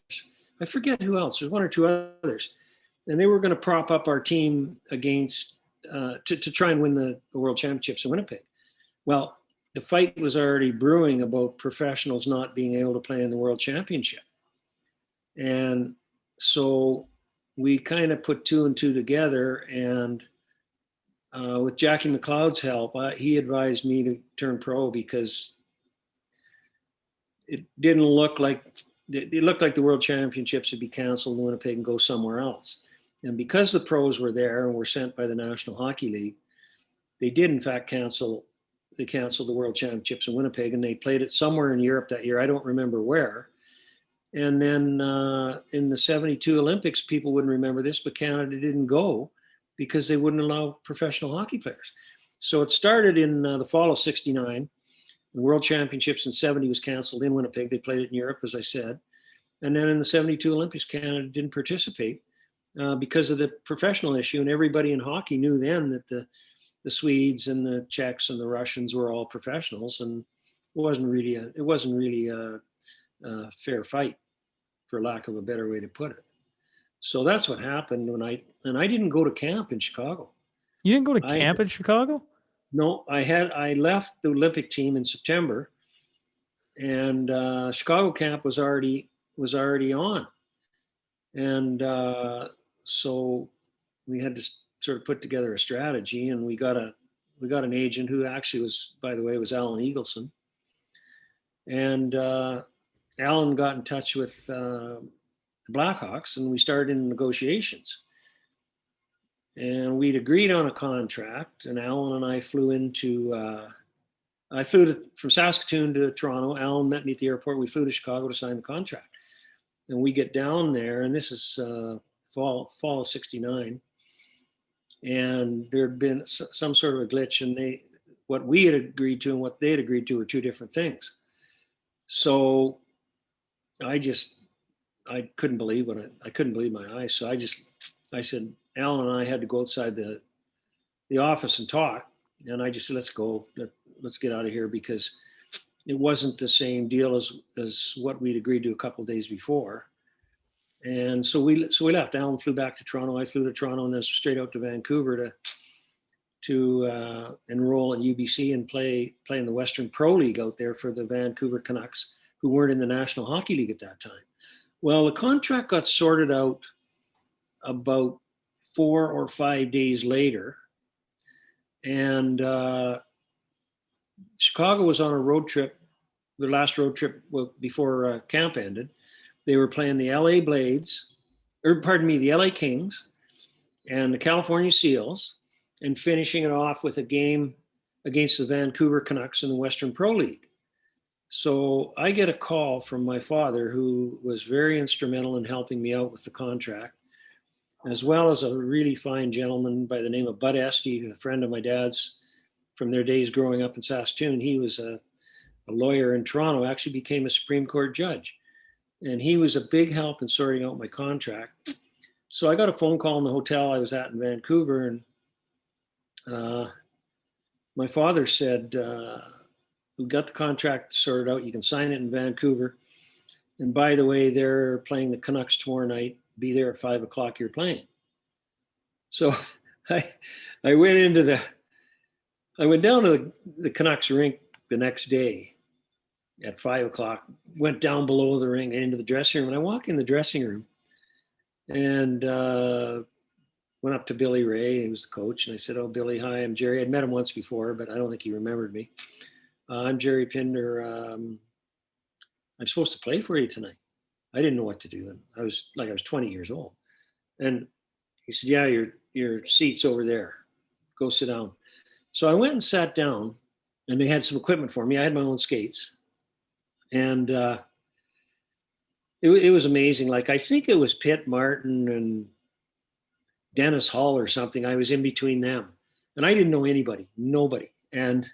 I forget who else. There's 1 or 2 others. And they were going to prop up our team against, to try and win the World Championships in Winnipeg. Well, the fight was already brewing about professionals not being able to play in the World Championship. And so we kind of put 2 and 2 together, and with Jackie McLeod's help, he advised me to turn pro because it didn't look like the World Championships would be canceled in Winnipeg and go somewhere else. And because the pros were there and were sent by the National Hockey League, they did in fact cancel the World Championships in Winnipeg, and they played it somewhere in Europe that year. I don't remember where. And then in the 72 Olympics, people wouldn't remember this, but Canada didn't go because they wouldn't allow professional hockey players. So it started in the fall of 69. The World Championships in 70 was canceled in Winnipeg. They played it in Europe, as I said. And then in the 72 Olympics, Canada didn't participate because of the professional issue. And everybody in hockey knew then that the Swedes and the Czechs and the Russians were all professionals, and it wasn't really a fair fight, for lack of a better way to put it. So that's what happened and I didn't go to camp in Chicago. You didn't go to camp in Chicago? No, I left the Olympic team in September, and Chicago camp was already on, and so we had to sort of put together a strategy, and we got an agent who actually was Alan Eagleson, and Alan got in touch with the Blackhawks, and we started in negotiations. And we'd agreed on a contract, and Alan and I flew from Saskatoon to Toronto. Alan met me at the airport. We flew to Chicago to sign the contract. And we get down there, and this is fall of 69. And there'd been some sort of a glitch, and what we had agreed to and what they had agreed to were 2 different things. So I couldn't believe I couldn't believe my eyes. So I said, Alan and I had to go outside the office and talk. And I just said, let's go, let's get out of here, because it wasn't the same deal as what we'd agreed to a couple of days before. And so we left. Alan flew back to Toronto. I flew to Toronto and then straight out to Vancouver to enroll at UBC and play in the Western Pro League out there for the Vancouver Canucks, who weren't in the National Hockey League at that time. Well, the contract got sorted out about 4 or 5 days later. And Chicago was on a road trip, the last road trip before camp ended. They were playing the the LA Kings and the California Seals, and finishing it off with a game against the Vancouver Canucks in the Western Pro League. So I get a call from my father, who was very instrumental in helping me out with the contract, as well as a really fine gentleman by the name of Bud Esty, a friend of my dad's from their days growing up in Saskatoon. He was a lawyer in Toronto, actually became a Supreme Court judge. And he was a big help in sorting out my contract. So I got a phone call in the hotel I was at in Vancouver, and my father said, we got the contract sorted out. You can sign it in Vancouver. And by the way, they're playing the Canucks tomorrow night. Be there at 5 o'clock. You're playing. So I went down to the Canucks rink the next day at 5 o'clock, went down below the rink and into the dressing room. And I walk in the dressing room and went up to Billy Ray, he was the coach. And I said, "Oh, Billy, hi, I'm Gerry." I'd met him once before, but I don't think he remembered me. "I'm Gerry Pinder. I'm supposed to play for you tonight." I didn't know what to do. And I was 20 years old. And he said, "Yeah, your seat's over there. Go sit down." So I went and sat down, and they had some equipment for me. I had my own skates. And it was amazing. Like, I think it was Pitt Martin and Dennis Hall or something. I was in between them. And I didn't know nobody. And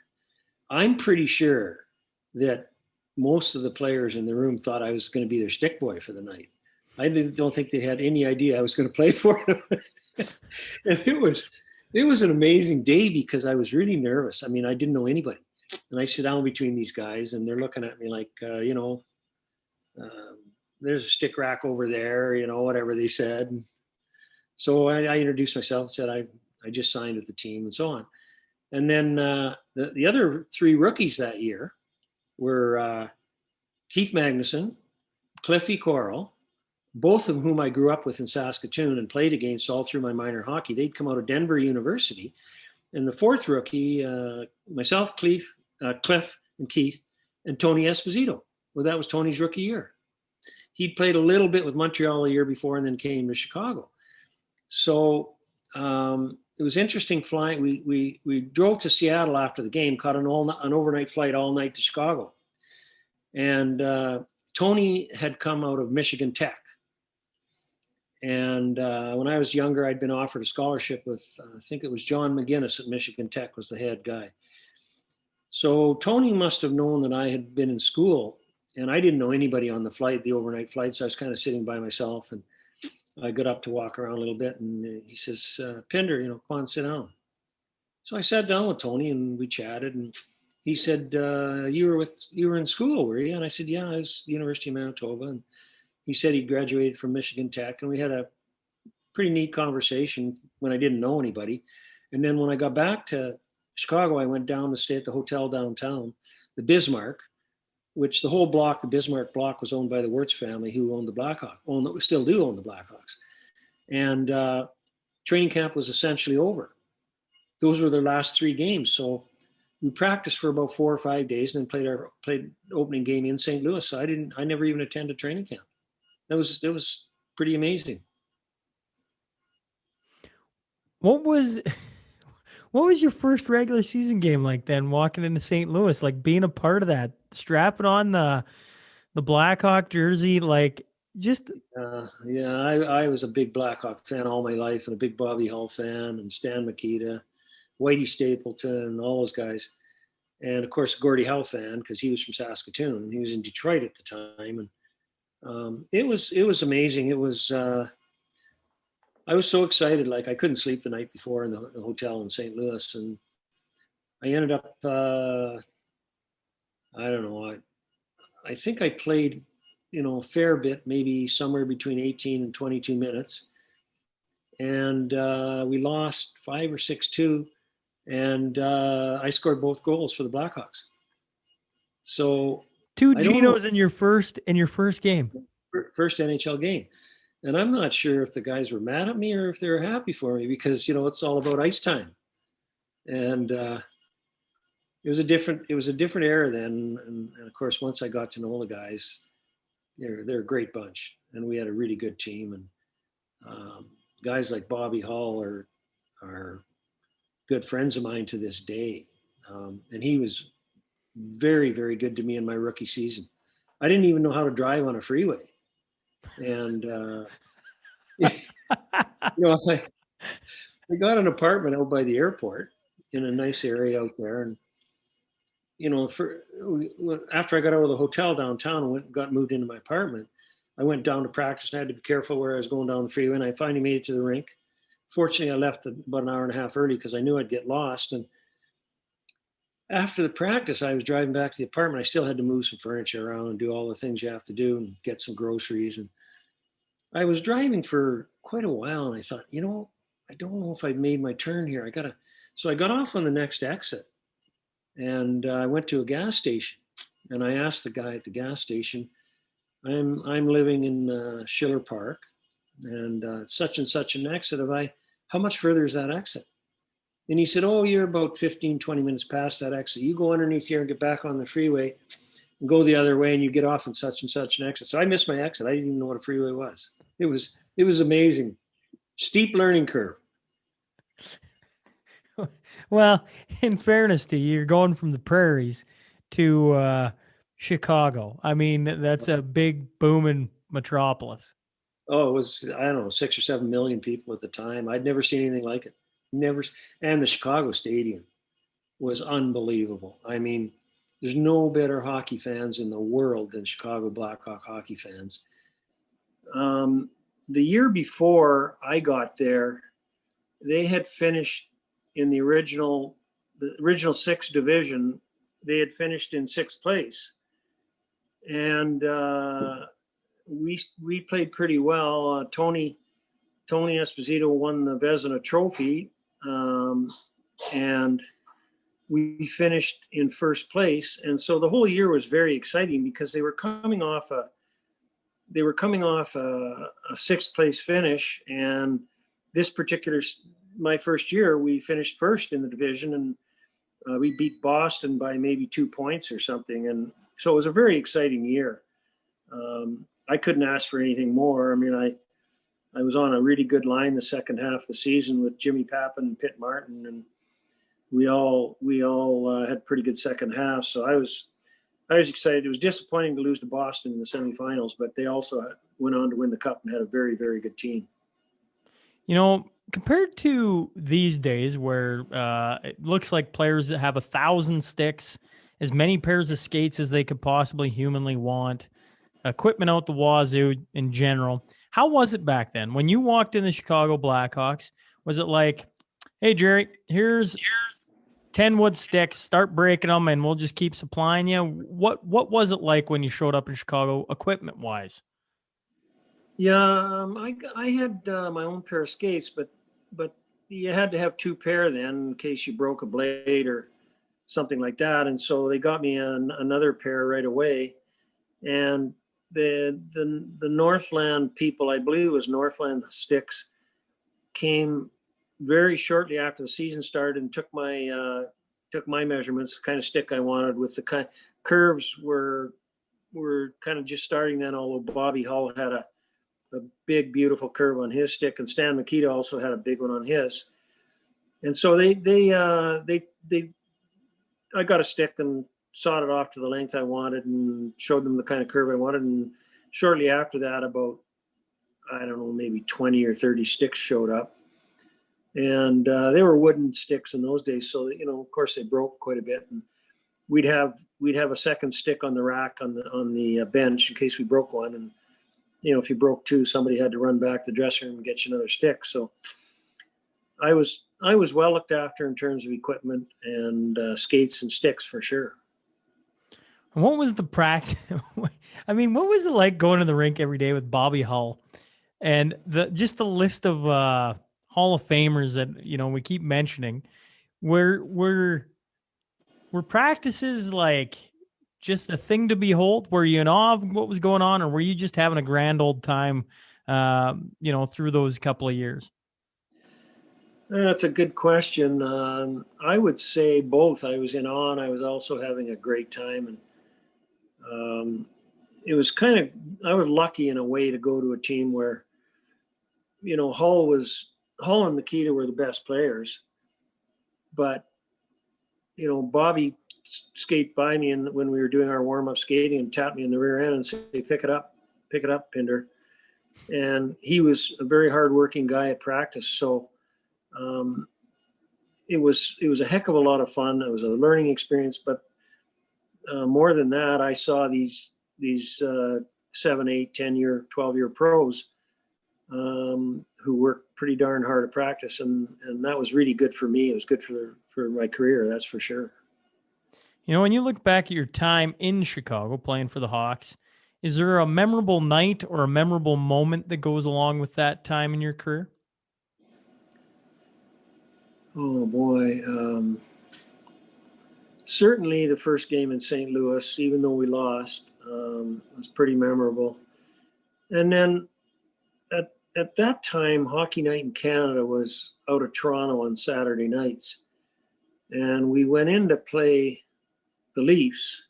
I'm pretty sure that most of the players in the room thought I was going to be their stick boy for the night. I don't think they had any idea I was going to play for them. And it was an amazing day because I was really nervous. I mean, I didn't know anybody. And I sit down between these guys and they're looking at me like, there's a stick rack over there, whatever they said. And so I introduced myself and said I just signed with the team and so on. And then the other three rookies that year were Keith Magnuson, Cliffy Coral, both of whom I grew up with in Saskatoon and played against all through my minor hockey. They'd come out of Denver University. And the fourth rookie, myself, Cliff, and Keith, and Tony Esposito. Well, that was Tony's rookie year. He'd played a little bit with Montreal a year before and then came to Chicago. So it was interesting flying. We drove to Seattle after the game, caught an overnight flight all night to Chicago. And Tony had come out of Michigan Tech. And when I was younger, I'd been offered a scholarship with, I think it was John McGinnis at Michigan Tech was the head guy. So Tony must have known that I had been in school, and I didn't know anybody on the flight, the overnight flight. So I was kind of sitting by myself, and I got up to walk around a little bit, and he says, "Pinder, come on, sit down." So I sat down with Tony and we chatted, and he said, you were in school, were you? And I said, "Yeah, I was at the University of Manitoba." And he said he graduated from Michigan Tech, and we had a pretty neat conversation when I didn't know anybody. And then when I got back to Chicago, I went down to stay at the hotel downtown, the Bismarck, which the whole block, the Bismarck block, was owned by the Wirtz family, who owned the Blackhawks, still do own the Blackhawks. And training camp was essentially over. Those were their last three games. So we practiced for about 4 or 5 days and then played opening game in St. Louis. So I never even attended training camp. It was pretty amazing. What was your first regular season game like then, walking into St. Louis, like being a part of that, strapping on the Blackhawk jersey, like just... I was a big Blackhawk fan all my life, and a big Bobby Hull fan, and Stan Mikita, Whitey Stapleton, all those guys. And of course, Gordie Howe fan, because he was from Saskatoon. He was in Detroit at the time. And it was amazing. It was, I was so excited. Like, I couldn't sleep the night before in the hotel in St. Louis. And I ended up, I don't know. I think I played, a fair bit, maybe somewhere between 18 and 22 minutes. And we lost 5 or 6-2. And I scored both goals for the Blackhawks. So 2 Genos in your first game. First NHL game. And I'm not sure if the guys were mad at me or if they were happy for me, because, it's all about ice time. And it was a different era then. And of course, once I got to know the guys, they're a great bunch. And we had a really good team. And guys like Bobby Hull are good friends of mine to this day. And he was very, very good to me in my rookie season. I didn't even know how to drive on a freeway. And, I got an apartment out by the airport in a nice area out there. And, after I got out of the hotel downtown and got moved into my apartment, I went down to practice and I had to be careful where I was going down the freeway. And I finally made it to the rink. Fortunately, I left about an hour and a half early because I knew I'd get lost. And after the practice, I was driving back to the apartment. I still had to move some furniture around and do all the things you have to do and get some groceries. And I was driving for quite a while and I thought, I don't know if I've made my turn here. So I got off on the next exit and I went to a gas station and I asked the guy at the gas station, I'm living in Schiller Park and such and such an exit. How much further is that exit? And he said, oh, you're about 15, 20 minutes past that exit. You go underneath here and get back on the freeway and go the other way and you get off in such and such an exit. So I missed my exit. I didn't even know what a freeway was. It was amazing. Steep learning curve. Well, in fairness to you, you're going from the prairies to Chicago. I mean, that's a big booming metropolis. Oh, it was, I don't know, 6 or 7 million people at the time. I'd never seen anything like it. Never. And the Chicago Stadium was unbelievable. I mean, there's no better hockey fans in the world than Chicago Blackhawk hockey fans. The year before I got there, they had finished in the original 6th division. They had finished in 6th place, and we played pretty well. Tony Esposito won the Vezina Trophy, and we finished in 1st place. And so the whole year was very exciting because they were coming off a 6th place finish. And this particular, my first year, we finished 1st in the division, and we beat Boston by maybe 2 points or something. And so it was a very exciting year. I couldn't ask for anything more. I mean, I was on a really good line the second half of the season with Jimmy Pappen and Pitt Martin, and we all had pretty good second half. So I was excited. It was disappointing to lose to Boston in the semifinals, but they also went on to win the cup and had a very, very good team. Compared to these days where it looks like players have 1,000 sticks, as many pairs of skates as they could possibly humanly want, equipment out the wazoo in general. How was it back then? When you walked in the Chicago Blackhawks, was it like, hey, Gerry, here's 10 wood sticks, start breaking them, and we'll just keep supplying you? What was it like when you showed up in Chicago equipment-wise? Yeah, I had my own pair of skates, but you had to have 2 pair then in case you broke a blade or something like that. And so they got me another pair right away. And the Northland people, I believe it was Northland Sticks, came very shortly after the season started and took my measurements, the kind of stick I wanted, with the kind curves were kind of just starting then, although Bobby Hull had a big, beautiful curve on his stick, and Stan Mikita also had a big one on his. And so I got a stick and sawed it off to the length I wanted and showed them the kind of curve I wanted. And shortly after that, about, I don't know, maybe 20 or 30 sticks showed up. And they were wooden sticks in those days. So, of course they broke quite a bit. And we'd have a second stick on the rack on the bench in case we broke one. And, if you broke 2, somebody had to run back to the dressing room and get you another stick. So I was well looked after in terms of equipment and skates and sticks for sure. What was the practice? I mean, what was it like going to the rink every day with Bobby Hull and just the list of Hall of Famers that we keep mentioning? Were practices like just a thing to behold? Were you in awe of what was going on, or were you just having a grand old time, through those couple of years? That's a good question. I would say both. I was in awe and I was also having a great time. And it was I was lucky in a way to go to a team where, Hull and Mikita were the best players, but Bobby skate by me and when we were doing our warm-up skating and tapped me in the rear end and said, pick it up, Pinder. And he was a very hardworking guy at practice. So it was a heck of a lot of fun. It was a learning experience, but more than that, I saw these 7, 8, 10-year, 12-year pros who worked pretty darn hard at practice. And that was really good for me. It was good for my career. That's for sure. When you look back at your time in Chicago playing for the Hawks, is there a memorable night or a memorable moment that goes along with that time in your career? Oh boy. Certainly the first game in St. Louis, even though we lost, was pretty memorable. And then at that time, Hockey Night in Canada was out of Toronto on Saturday nights. And we went in to play the Leafs.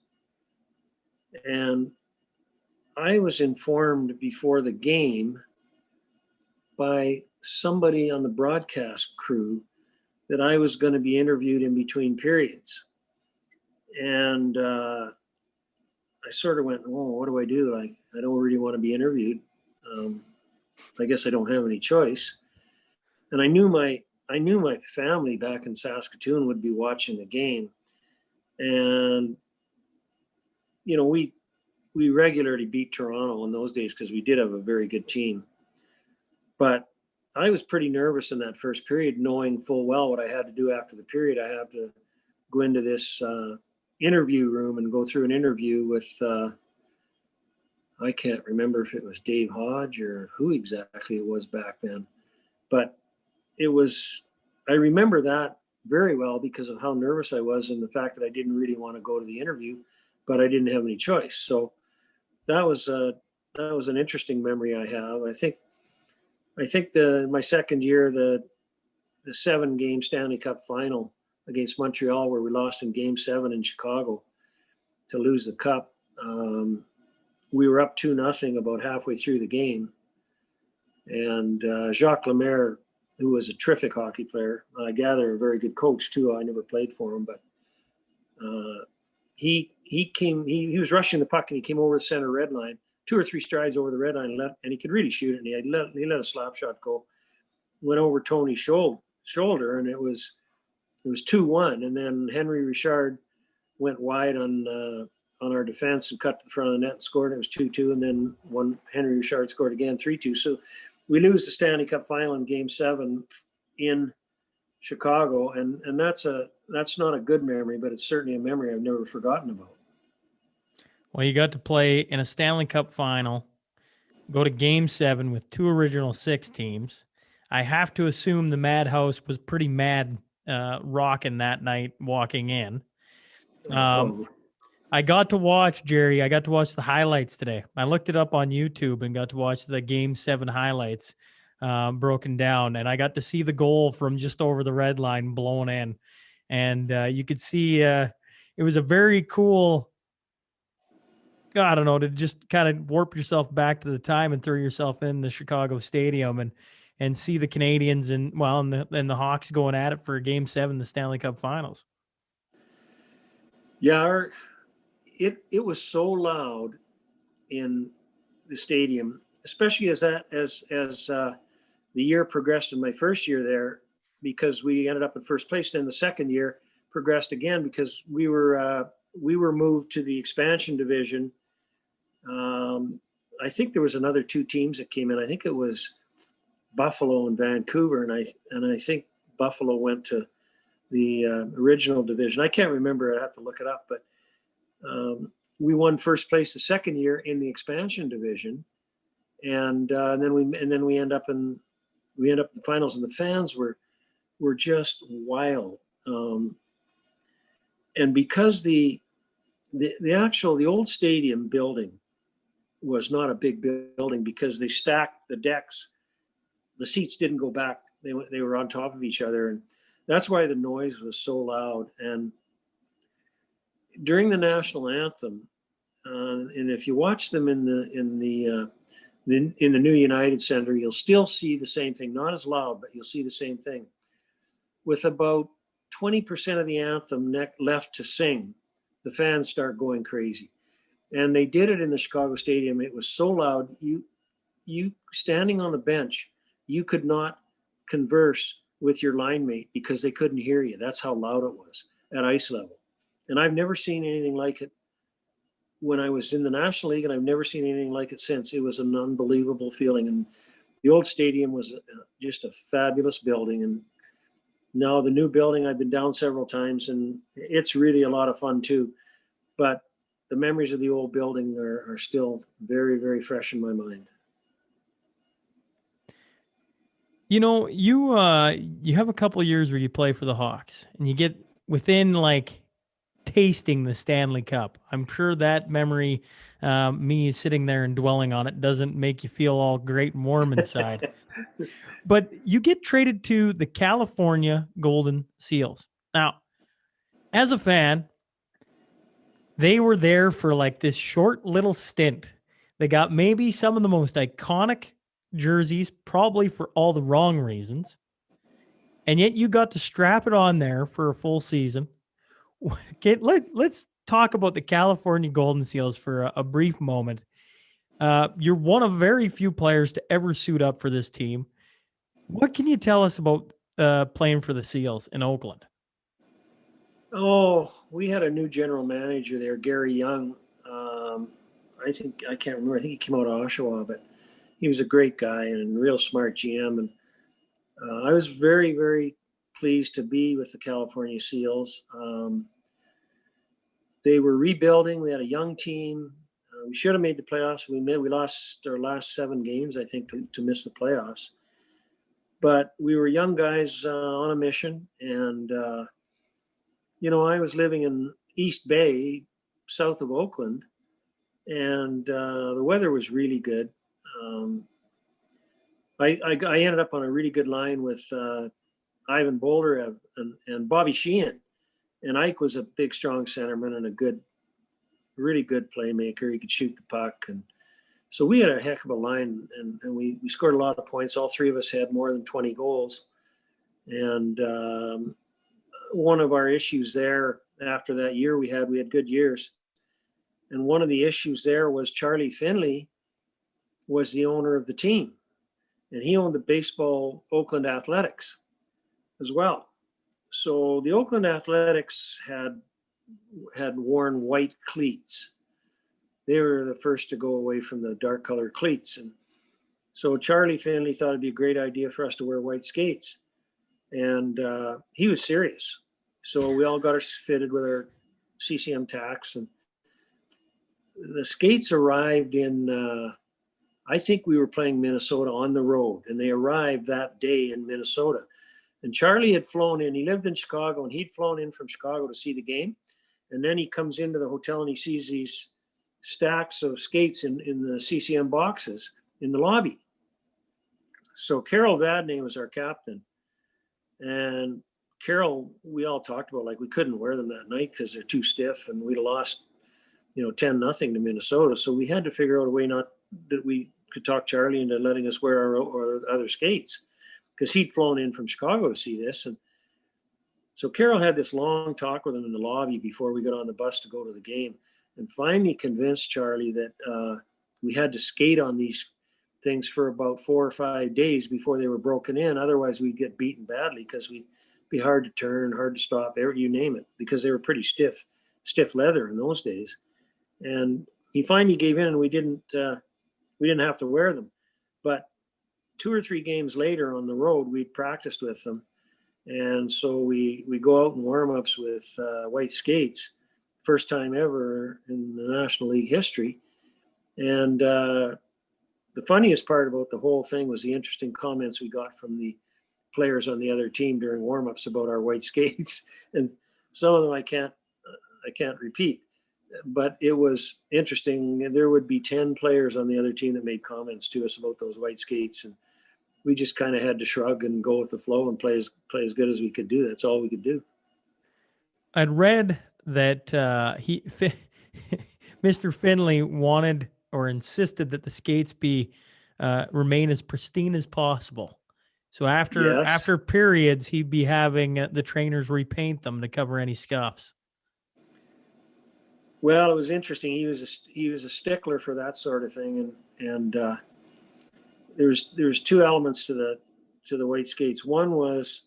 And I was informed before the game by somebody on the broadcast crew that I was going to be interviewed in between periods. And I sort of went, oh, what do I do? I don't really want to be interviewed. I guess I don't have any choice. And I knew my family back in Saskatoon would be watching the game. And, we regularly beat Toronto in those days because we did have a very good team. But I was pretty nervous in that first period, knowing full well what I had to do after the period. I had to go into this interview room and go through an interview with, I can't remember if it was Dave Hodge or who exactly it was back then. But I remember that very well because of how nervous I was and the fact that I didn't really want to go to the interview, but I didn't have any choice. So that was an interesting memory I have. I think my second year, the 7-game Stanley Cup final against Montreal, where we lost in Game 7 in Chicago to lose the cup. We were up 2-0 about halfway through the game. And Jacques Lemaire, who was a terrific hockey player, I gather a very good coach too. I never played for him, but he was rushing the puck and he came over the center red line, 2 or 3 strides over the red line, and he could really shoot it. And he let a slap shot go, went over Tony's shoulder, and it was 2-1. And then Henry Richard went wide on our defense and cut to the front of the net and scored. It was 2-2, and then Henry Richard scored again, 3-2. So we lose the Stanley Cup final in Game 7 in Chicago, and that's not a good memory, but it's certainly a memory I've never forgotten about. Well, you got to play in a Stanley Cup final, go to Game 7 with 2 original 6 teams. I have to assume the Madhouse was pretty mad rocking that night walking in. I got to watch, Gerry, I got to watch the highlights today. I looked it up on YouTube and got to watch the Game 7 highlights broken down, and I got to see the goal from just over the red line blown in. And you could see it was a very cool, I don't know, to just kind of warp yourself back to the time and throw yourself in the Chicago Stadium and see the Canadians and the Hawks going at it for Game 7, the Stanley Cup Finals. Yeah, it was so loud in the stadium, especially as the year progressed in my first year there, because we ended up in first place. Then the second year progressed again because we were moved to the expansion division. I think there was another 2 teams that came in. I think it was Buffalo and Vancouver, and I think Buffalo went to the original division. I can't remember. I have to look it up, but we won first place the second year in the expansion division, and then we end up in the finals, and the fans were just wild. And because the old stadium building was not a big building, because they stacked the decks, the seats didn't go back; they were on top of each other, and that's why the noise was so loud. And during the national anthem, and if you watch them in the new United Center, you'll still see the same thing. Not as loud, but you'll see the same thing. With about 20% of the anthem left to sing, the fans start going crazy. And they did it in the Chicago Stadium. It was so loud. You standing on the bench, you could not converse with your line mate because they couldn't hear you. That's how loud it was at ice level. And I've never seen anything like it when I was in the National League, and I've never seen anything like it since. It was an unbelievable feeling. And the old stadium was just a fabulous building. And now the new building, I've been down several times, and it's really a lot of fun too. But the memories of the old building are still very, very fresh in my mind. You know, you have a couple of years where you play for the Hawks, and you get within like tasting the Stanley Cup. I'm sure that memory, me sitting there and dwelling on it, doesn't make you feel all great and warm inside. But you get traded to the California Golden Seals. Now, as a fan, they were there for like this short little stint. They got maybe some of the most iconic jerseys, probably for all the wrong reasons. And yet you got to strap it on there for a full season. Okay, let's talk about the California Golden Seals for a brief moment. You're one of very few players to ever suit up for this team. What can you tell us about playing for the Seals in Oakland? Oh, we had a new general manager there, Gerry Young. I can't remember. I think he came out of Oshawa, but he was a great guy and a real smart GM. And I was very, very pleased to be with the California Seals. They were rebuilding. We had a young team. We should have made the playoffs. We lost our last 7 games, I think, to miss the playoffs. But we were young guys on a mission. And, I was living in East Bay, south of Oakland, and the weather was really good. I ended up on a really good line with Ivan Bolderev and Bobby Sheehan. And Ike was a big, strong centerman and a really good playmaker. He could shoot the puck. And so we had a heck of a line, and we scored a lot of points. All 3 of us had more than 20 goals. And one of our issues there after that year we had good years. And one of the issues there was Charlie Finley was the owner of the team. And he owned the baseball Oakland Athletics as well. So the Oakland Athletics had worn white cleats. They were the first to go away from the dark colored cleats. And so Charlie Finley thought it'd be a great idea for us to wear white skates. And he was serious. So we all got us fitted with our CCM tacks. And the skates arrived in, I think we were playing Minnesota on the road. And they arrived that day in Minnesota. And Charlie had flown in. He lived in Chicago, and he'd flown in from Chicago to see the game. And then he comes into the hotel and he sees these stacks of skates in the CCM boxes in the lobby. So Carol Vadnais was our captain. And Carol, we all talked about, like, we couldn't wear them that night because they're too stiff, and we'd lost, 10-0 to Minnesota. So we had to figure out a way that we could talk Charlie into letting us wear our other skates, because he'd flown in from Chicago to see this. And so Carol had this long talk with him in the lobby before we got on the bus to go to the game, and finally convinced Charlie that we had to skate on these things for about 4 or 5 days before they were broken in. Otherwise, we'd get beaten badly because we'd be hard to turn, hard to stop, you name it, because they were pretty stiff leather in those days. And he finally gave in, and we didn't have to wear them. But 2 or 3 games later on the road, we'd practiced with them. And so we go out in warm-ups with white skates, first time ever in the National League history. And the funniest part about the whole thing was the interesting comments we got from the players on the other team during warm-ups about our white skates. And some of them I can't repeat, but it was interesting. There would be 10 players on the other team that made comments to us about those white skates. And we just kind of had to shrug and go with the flow and play as good as we could do. That's all we could do. I'd read that Mr. Finley wanted or insisted that the skates remain as pristine as possible. So after Yes. periods, he'd be having the trainers repaint them to cover any scuffs. Well, it was interesting. He was a stickler for that sort of thing, and there's two elements to the white skates. One was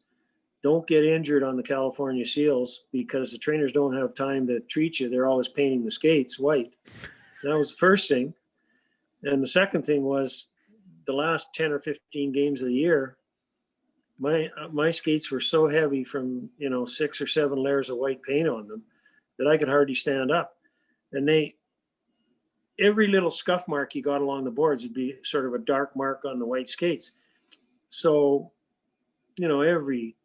don't get injured on the California Seals because the trainers don't have time to treat you. They're always painting the skates white. That was the first thing. And the second thing was the last 10 or 15 games of the year, my skates were so heavy from 6 or 7 layers of white paint on them that I could hardly stand up. And every little scuff mark you got along the boards would be sort of a dark mark on the white skates. So, every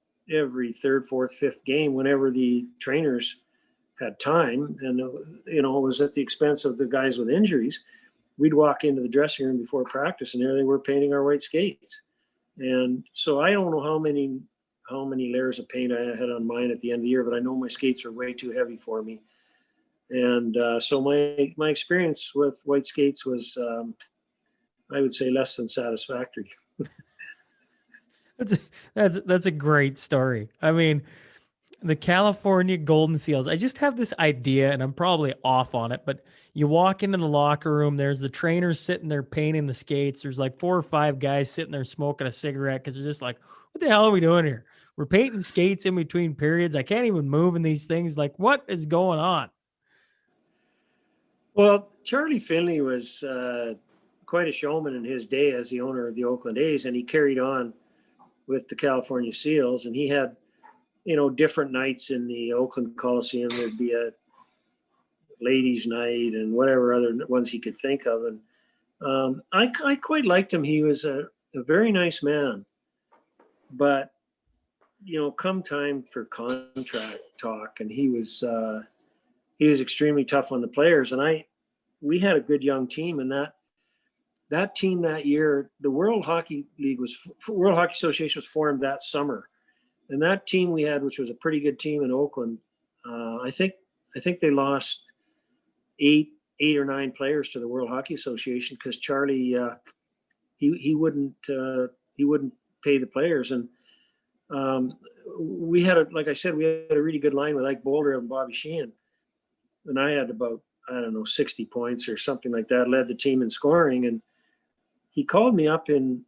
third, fourth, fifth game, whenever the trainers had time, and it was at the expense of the guys with injuries, we'd walk into the dressing room before practice, and there they were painting our white skates. And so I don't know how many layers of paint I had on mine at the end of the year, but I know my skates were way too heavy for me. And so my experience with white skates was, I would say, less than satisfactory. That's a great story. I mean, the California Golden Seals. I just have this idea, and I'm probably off on it, but you walk into the locker room, there's the trainers sitting there painting the skates. There's like 4 or 5 guys sitting there smoking a cigarette because they're just like, what the hell are we doing here? We're painting skates in between periods. I can't even move in these things. Like, what is going on? Well, Charlie Finley was quite a showman in his day as the owner of the Oakland A's, and he carried on with the California Seals, and he had different nights in the Oakland Coliseum. There'd be a ladies' night and whatever other ones he could think of. And I quite liked him. He was a very nice man. But, come time for contract talk, and he was extremely tough on the players. And we had a good young team, and that team that year, the World Hockey Association was formed that summer. And that team we had, which was a pretty good team in Oakland, I think they lost 8 or 9 players to the World Hockey Association because Charlie he wouldn't pay the players. And we had like I said, we had a really good line with Ike Boulder and Bobby Sheehan, and I had about 60 points or something like that. Led the team in scoring, and he called me up in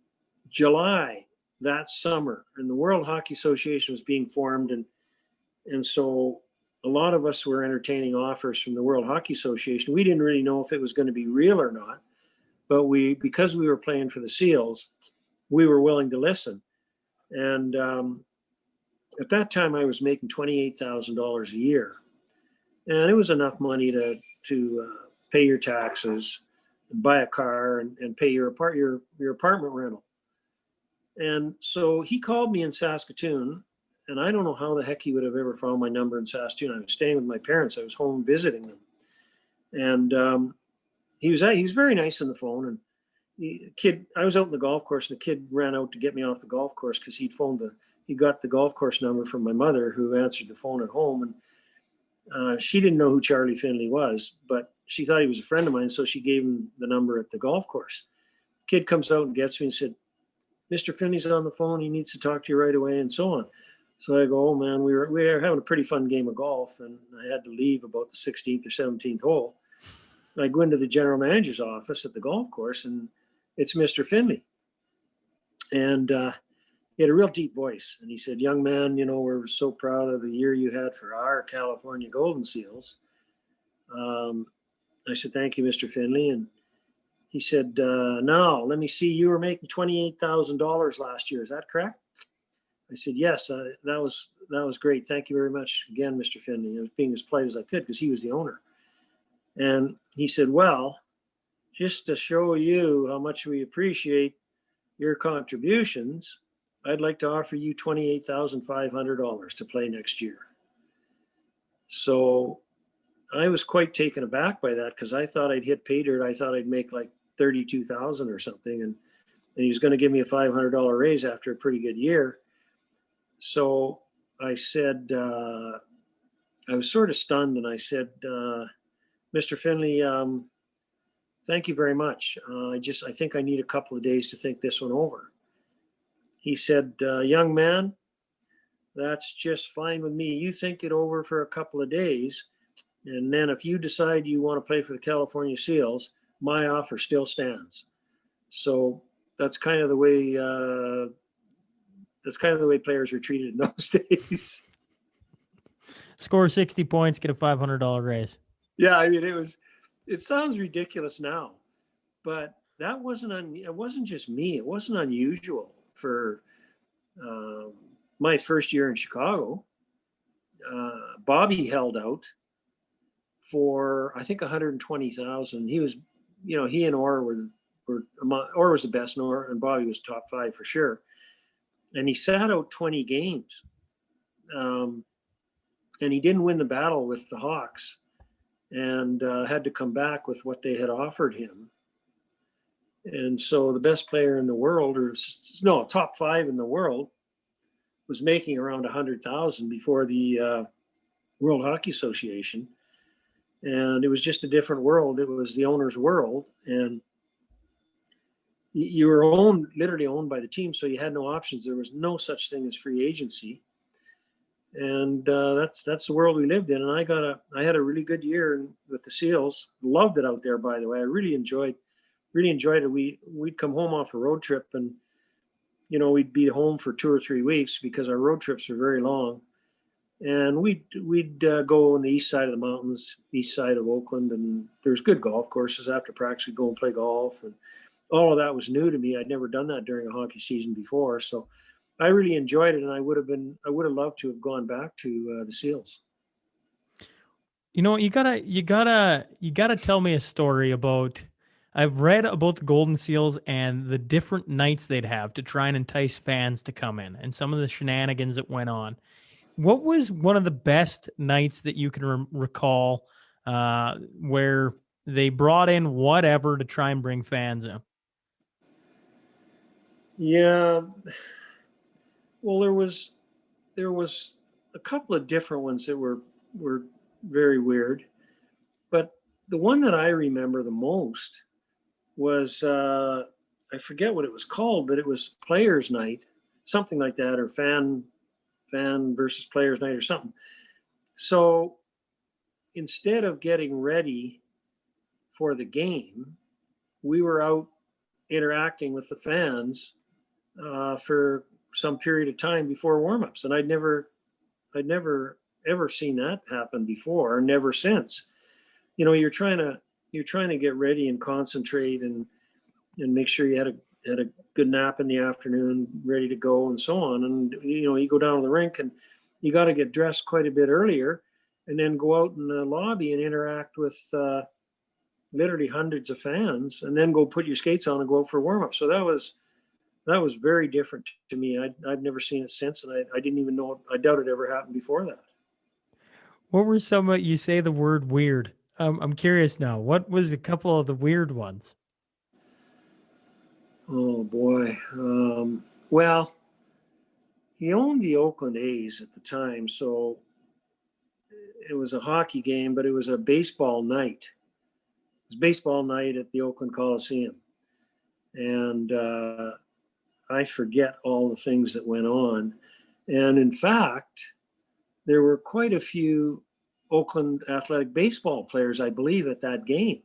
July that summer, and the World Hockey Association was being formed, and so a lot of us were entertaining offers from the World Hockey Association. We didn't really know if it was going to be real or not, but because we were playing for the Seals, we were willing to listen. And at that time, I was making $28,000 a year, and it was enough money to pay your taxes, and buy a car, and pay your apartment rental. And so he called me in Saskatoon, and I don't know how the heck he would have ever found my number in Saskatoon. I was staying with my parents. I was home visiting them. And he was very nice on the phone. And I was out in the golf course, and the kid ran out to get me off the golf course because he got the golf course number from my mother, who answered the phone at home. And she didn't know who Charlie Finley was, but she thought he was a friend of mine, so she gave him the number at the golf course. The kid comes out and gets me and said, Mr. Finley's on the phone. He needs to talk to you right away, and so on. So I go, oh man, we were having a pretty fun game of golf, and I had to leave about the 16th or 17th hole. And I go into the general manager's office at the golf course, and it's Mr. Finley. And he had a real deep voice, and he said, young man, we're so proud of the year you had for our California Golden Seals. I said, thank you, Mr. Finley. And he said, now, let me see, you were making $28,000 last year. Is that correct? I said, yes, that was great. Thank you very much again, Mr. Finley. I was being as polite as I could because he was the owner. And he said, well, just to show you how much we appreciate your contributions, I'd like to offer you $28,500 to play next year. So I was quite taken aback by that because I thought I'd hit pay dirt. I thought I'd make like $32,000 or something. And he was going to give me a $500 raise after a pretty good year. So I said, I was sort of stunned, and I said, Mr. Finley, thank you very much. I think I need a couple of days to think this one over. he said, young man, that's just fine with me. You think it over for a couple of days. And then if you decide you want to play for the California Seals, my offer still stands. So that's kind of the way players were treated in those days. Score 60 points, get a $500 raise. Yeah, I mean, it sounds ridiculous now, but that it wasn't just me. It wasn't unusual for my first year in Chicago. Bobby held out for, I think, 120,000. He was, he and Orr Orr was the best, and Bobby was top 5 for sure. And he sat out 20 games. And he didn't win the battle with the Hawks, and had to come back with what they had offered him. And so the best player in the world, top 5 in the world, was making around 100,000 before the World Hockey Association. And it was just a different world. It was the owner's world. And you were literally owned by the team, so you had no options. There was no such thing as free agency. And that's the world we lived in. And I had a really good year with the Seals. Loved it out there, by the way. I really enjoyed it. We'd come home off a road trip, and we'd be home for 2 or 3 weeks because our road trips were very long. And we'd go on the east side of the mountains, east side of Oakland, and there's good golf courses. After practice, we'd go and play golf, and all of that was new to me. I'd never done that during a hockey season before, so I really enjoyed it, and I would have loved to have gone back to the Seals. You gotta tell me a story about. I've read about the Golden Seals and the different nights they'd have to try and entice fans to come in, and some of the shenanigans that went on. What was one of the best nights that you can recall where they brought in whatever to try and bring fans in? Yeah. Well, there was a couple of different ones that were very weird, but the one that I remember the most was I forget what it was called, but it was Players Night, something like that, or fan versus Players Night or something. So instead of getting ready for the game, we were out interacting with the fans for some period of time before warmups, and I'd never ever seen that happen before, never since. You're trying to get ready and concentrate and make sure you had a good nap in the afternoon, ready to go, and so on. And you go down to the rink, and you got to get dressed quite a bit earlier, and then go out in the lobby and interact with literally hundreds of fans, and then go put your skates on and go out for warm up. So that was very different to me. I've never seen it since, and I didn't even know. I doubt it ever happened before that. What were some of, you say the word weird? I'm curious now. What was a couple of the weird ones? Oh boy. Well, he owned the Oakland A's at the time, so it was a hockey game, but it was a baseball night. It was baseball night at the Oakland Coliseum, and I forget all the things that went on. And in fact, there were quite a few Oakland Athletic baseball players, I believe, at that game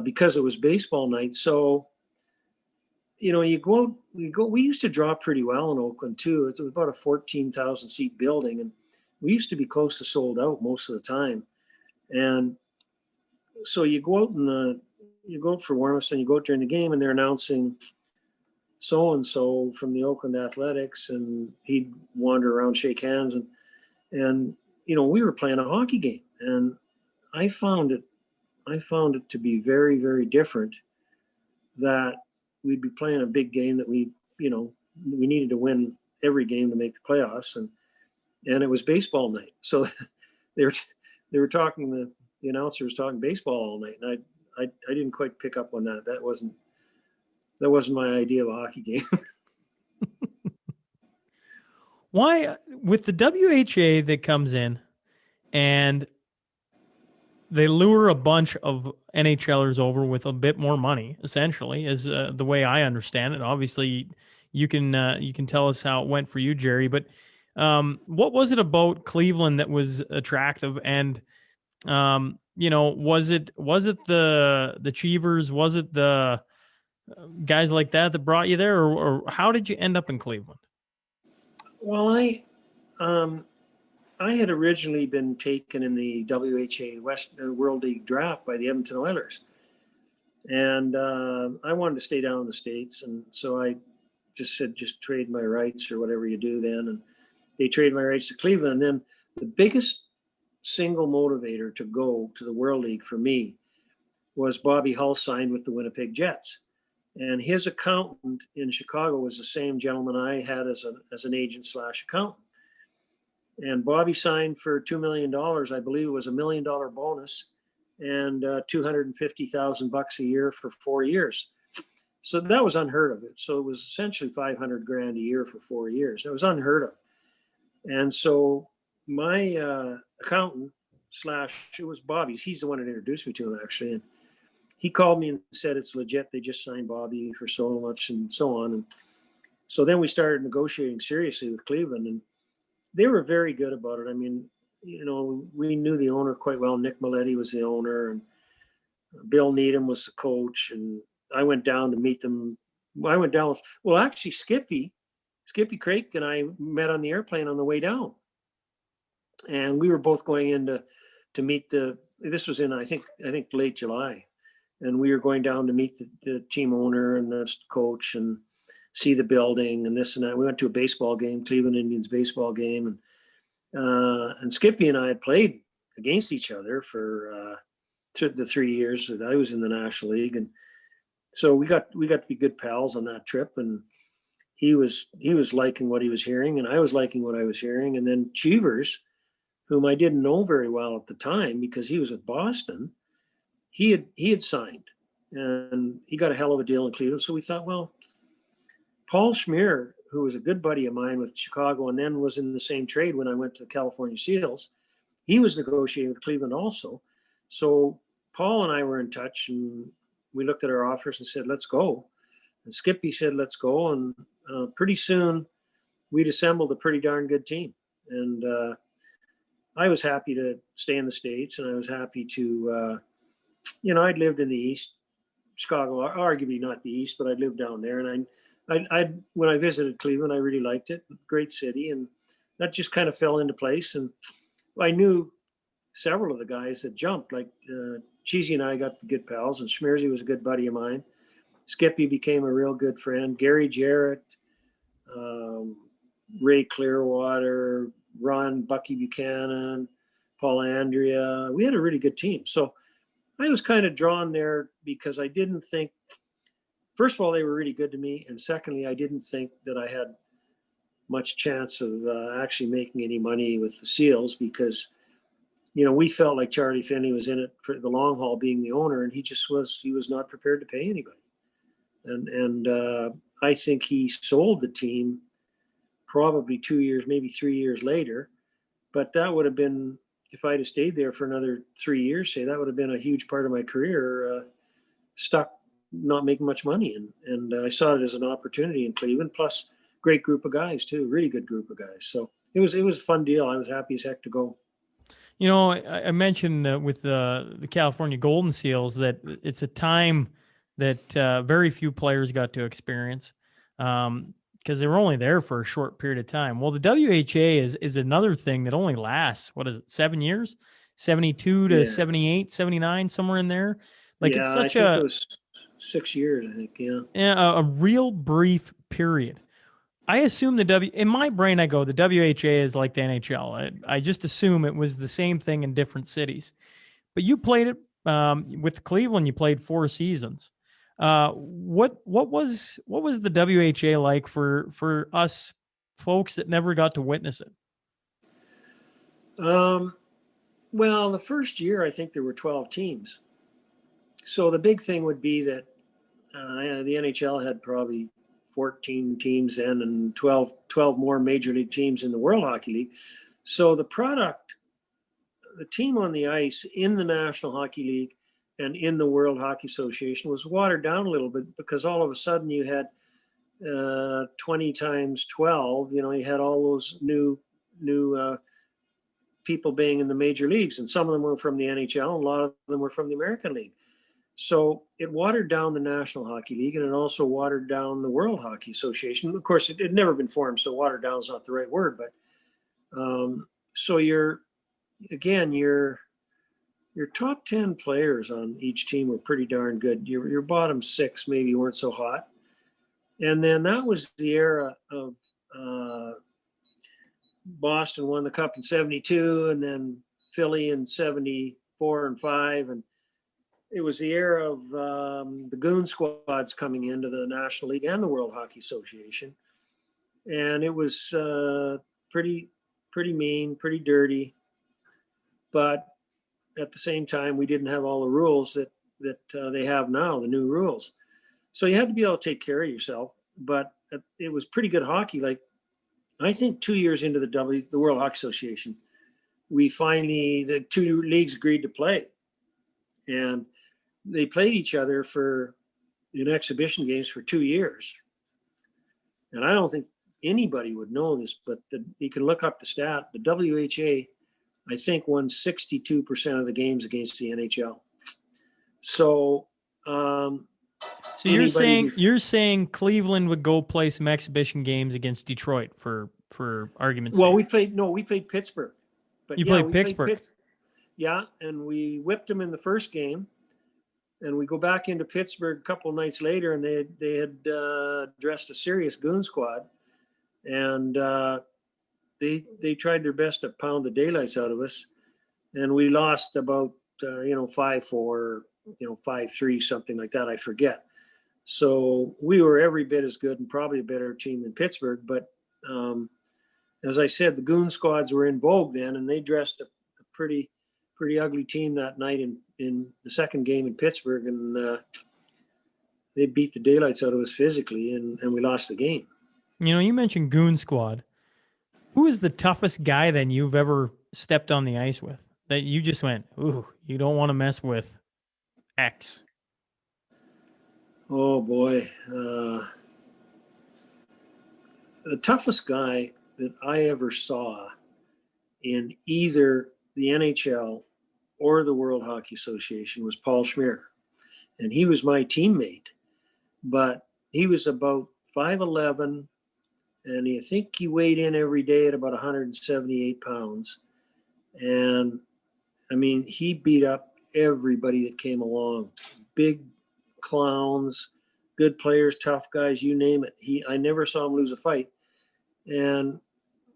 because it was baseball night. So, you go. We used to draw pretty well in Oakland too. It was about a 14,000 seat building, and we used to be close to sold out most of the time. And so you go out for warm-ups, and you go out during the game, and they're announcing so-and-so from the Oakland Athletics, and he'd wander around, shake hands, and we were playing a hockey game, and I found it to be very, very different that we'd be playing a big game that we needed to win every game to make the playoffs, and it was baseball night. So they were talking, the announcer was talking baseball all night, and I didn't quite pick up on that. That wasn't my idea of a hockey game. Why, with the WHA that comes in and they lure a bunch of NHLers over with a bit more money, essentially, is the way I understand it. Obviously, you can tell us how it went for you, Gerry. But what was it about Cleveland that was attractive? And was it the Cheevers? Was it the guys like that brought you there, or how did you end up in Cleveland? Well, I had originally been taken in the WHA World League draft by the Edmonton Oilers. And I wanted to stay down in the States. And so I just said, just trade my rights or whatever you do then. And they traded my rights to Cleveland. And then the biggest single motivator to go to the World League for me was Bobby Hull signed with the Winnipeg Jets. And his accountant in Chicago was the same gentleman I had as an agent / accountant. And Bobby signed for $2 million. I believe it was $1 million bonus and $250,000 a year for 4 years. So that was unheard of. So it was essentially $500,000 a year for 4 years. It was unheard of. And so my accountant / it was Bobby's. He's the one that introduced me to him, actually. And he called me and said, it's legit. They just signed Bobby for so much and so on. And so then we started negotiating seriously with Cleveland, and they were very good about it. I mean, we knew the owner quite well. Nick Maletti was the owner, and Bill Needham was the coach. And I went down to meet them. I went down with, actually Skippy Craik and I met on the airplane on the way down. And we were both going in to meet this was in, I think late July. And we were going down to meet the team owner and the coach and see the building and this and that. We went to a baseball game, Cleveland Indians baseball game. And Skippy and I had played against each other for the 3 years that I was in the National League. And so we got to be good pals on that trip. And he was liking what he was hearing, and I was liking what I was hearing. And then Cheevers, whom I didn't know very well at the time because he was with Boston, he had signed, and he got a hell of a deal in Cleveland. So we thought, well, Paul Schmierer, who was a good buddy of mine with Chicago and then was in the same trade when I went to the California Seals, he was negotiating with Cleveland also. So Paul and I were in touch, and we looked at our offers and said, let's go. And Skippy said, let's go. And pretty soon we'd assembled a pretty darn good team. And I was happy to stay in the States, and I was happy to, I'd lived in the East, Chicago, arguably not the East, but I'd lived down there. And when I visited Cleveland, I really liked it. Great city. And that just kind of fell into place. And I knew several of the guys that jumped, like Cheesy and I got good pals, and Schmierzy was a good buddy of mine. Skippy became a real good friend. Gary Jarrett, Ray Clearwater, Bucky Buchanan, Paul Andrea. We had a really good team. So I was kind of drawn there because I didn't think, first of all, they were really good to me. And secondly, I didn't think that I had much chance of actually making any money with the Seals because, we felt like Charlie Finney was in it for the long haul being the owner, and he was not prepared to pay anybody. And I think he sold the team probably 2 years, maybe 3 years later. But that would have been, if I'd have stayed there for another 3 years, say, that would have been a huge part of my career, stuck not making much money. And I saw it as an opportunity in Cleveland, plus great group of guys too, really good group of guys. So it was a fun deal. I was happy as heck to go. I mentioned with the California Golden Seals that it's a time that very few players got to experience because they were only there for a short period of time. Well, the WHA is another thing that only lasts, 7 years? 72 to 78, 79, somewhere in there. Like it's such it was 6 years, I think, yeah. A real brief period. I assume in my brain, I go, the WHA is like the NHL. I just assume it was the same thing in different cities. But you played it with Cleveland. You played 4 seasons. What was the WHA like for us folks that never got to witness it? Well, the first year, I think there were 12 teams. So the big thing would be that the NHL had probably 14 teams then and 12 more major league teams in the World Hockey League. So the team on the ice in the National Hockey League and in the World Hockey Association was watered down a little bit because all of a sudden you had 20 times 12, you had all those new people being in the major leagues, and some of them were from the NHL, and a lot of them were from the American League. So it watered down the National Hockey League, and it also watered down the World Hockey Association. Of course, it had never been formed, so watered down is not the right word. But so your top 10 players on each team were pretty darn good. Your bottom 6 maybe weren't so hot. And then that was the era of Boston won the Cup in 72, and then Philly in 74 and 5. And it was the era of the goon squads coming into the National League and the World Hockey Association. And it was pretty mean, pretty dirty. But at the same time, we didn't have all the rules that they have now, the new rules. So you had to be able to take care of yourself. But it was pretty good hockey. Like, I think 2 years into the World Hockey Association, the two leagues agreed to play. And they played each other in exhibition games for 2 years. And I don't think anybody would know this, but you can look up the stat. The WHA, I think, won 62% of the games against the NHL. So, you're saying Cleveland would go play some exhibition games against Detroit for argument's well, sake. we played Pittsburgh. But you played Pittsburgh. And we whipped them in the first game. And we go back into Pittsburgh a couple of nights later, and they had dressed a serious goon squad, and they tried their best to pound the daylights out of us, and we lost about 5-4, 5-3, something like that. I forget. So we were every bit as good and probably a better team than Pittsburgh. But as I said, the goon squads were in vogue then, and they dressed a pretty ugly team that night in the second game in Pittsburgh, and they beat the daylights out of us physically, and we lost the game. You mentioned goon squad. Who is the toughest guy then you've ever stepped on the ice with that you just went, ooh, you don't want to mess with X? Oh boy. The toughest guy that I ever saw in either the NHL or the World Hockey Association was Paul Schmierer. And he was my teammate, but he was about 5'11", and I think he weighed in every day at about 178 pounds. And I mean, he beat up everybody that came along. Big clowns, good players, tough guys, you name it. I never saw him lose a fight. And,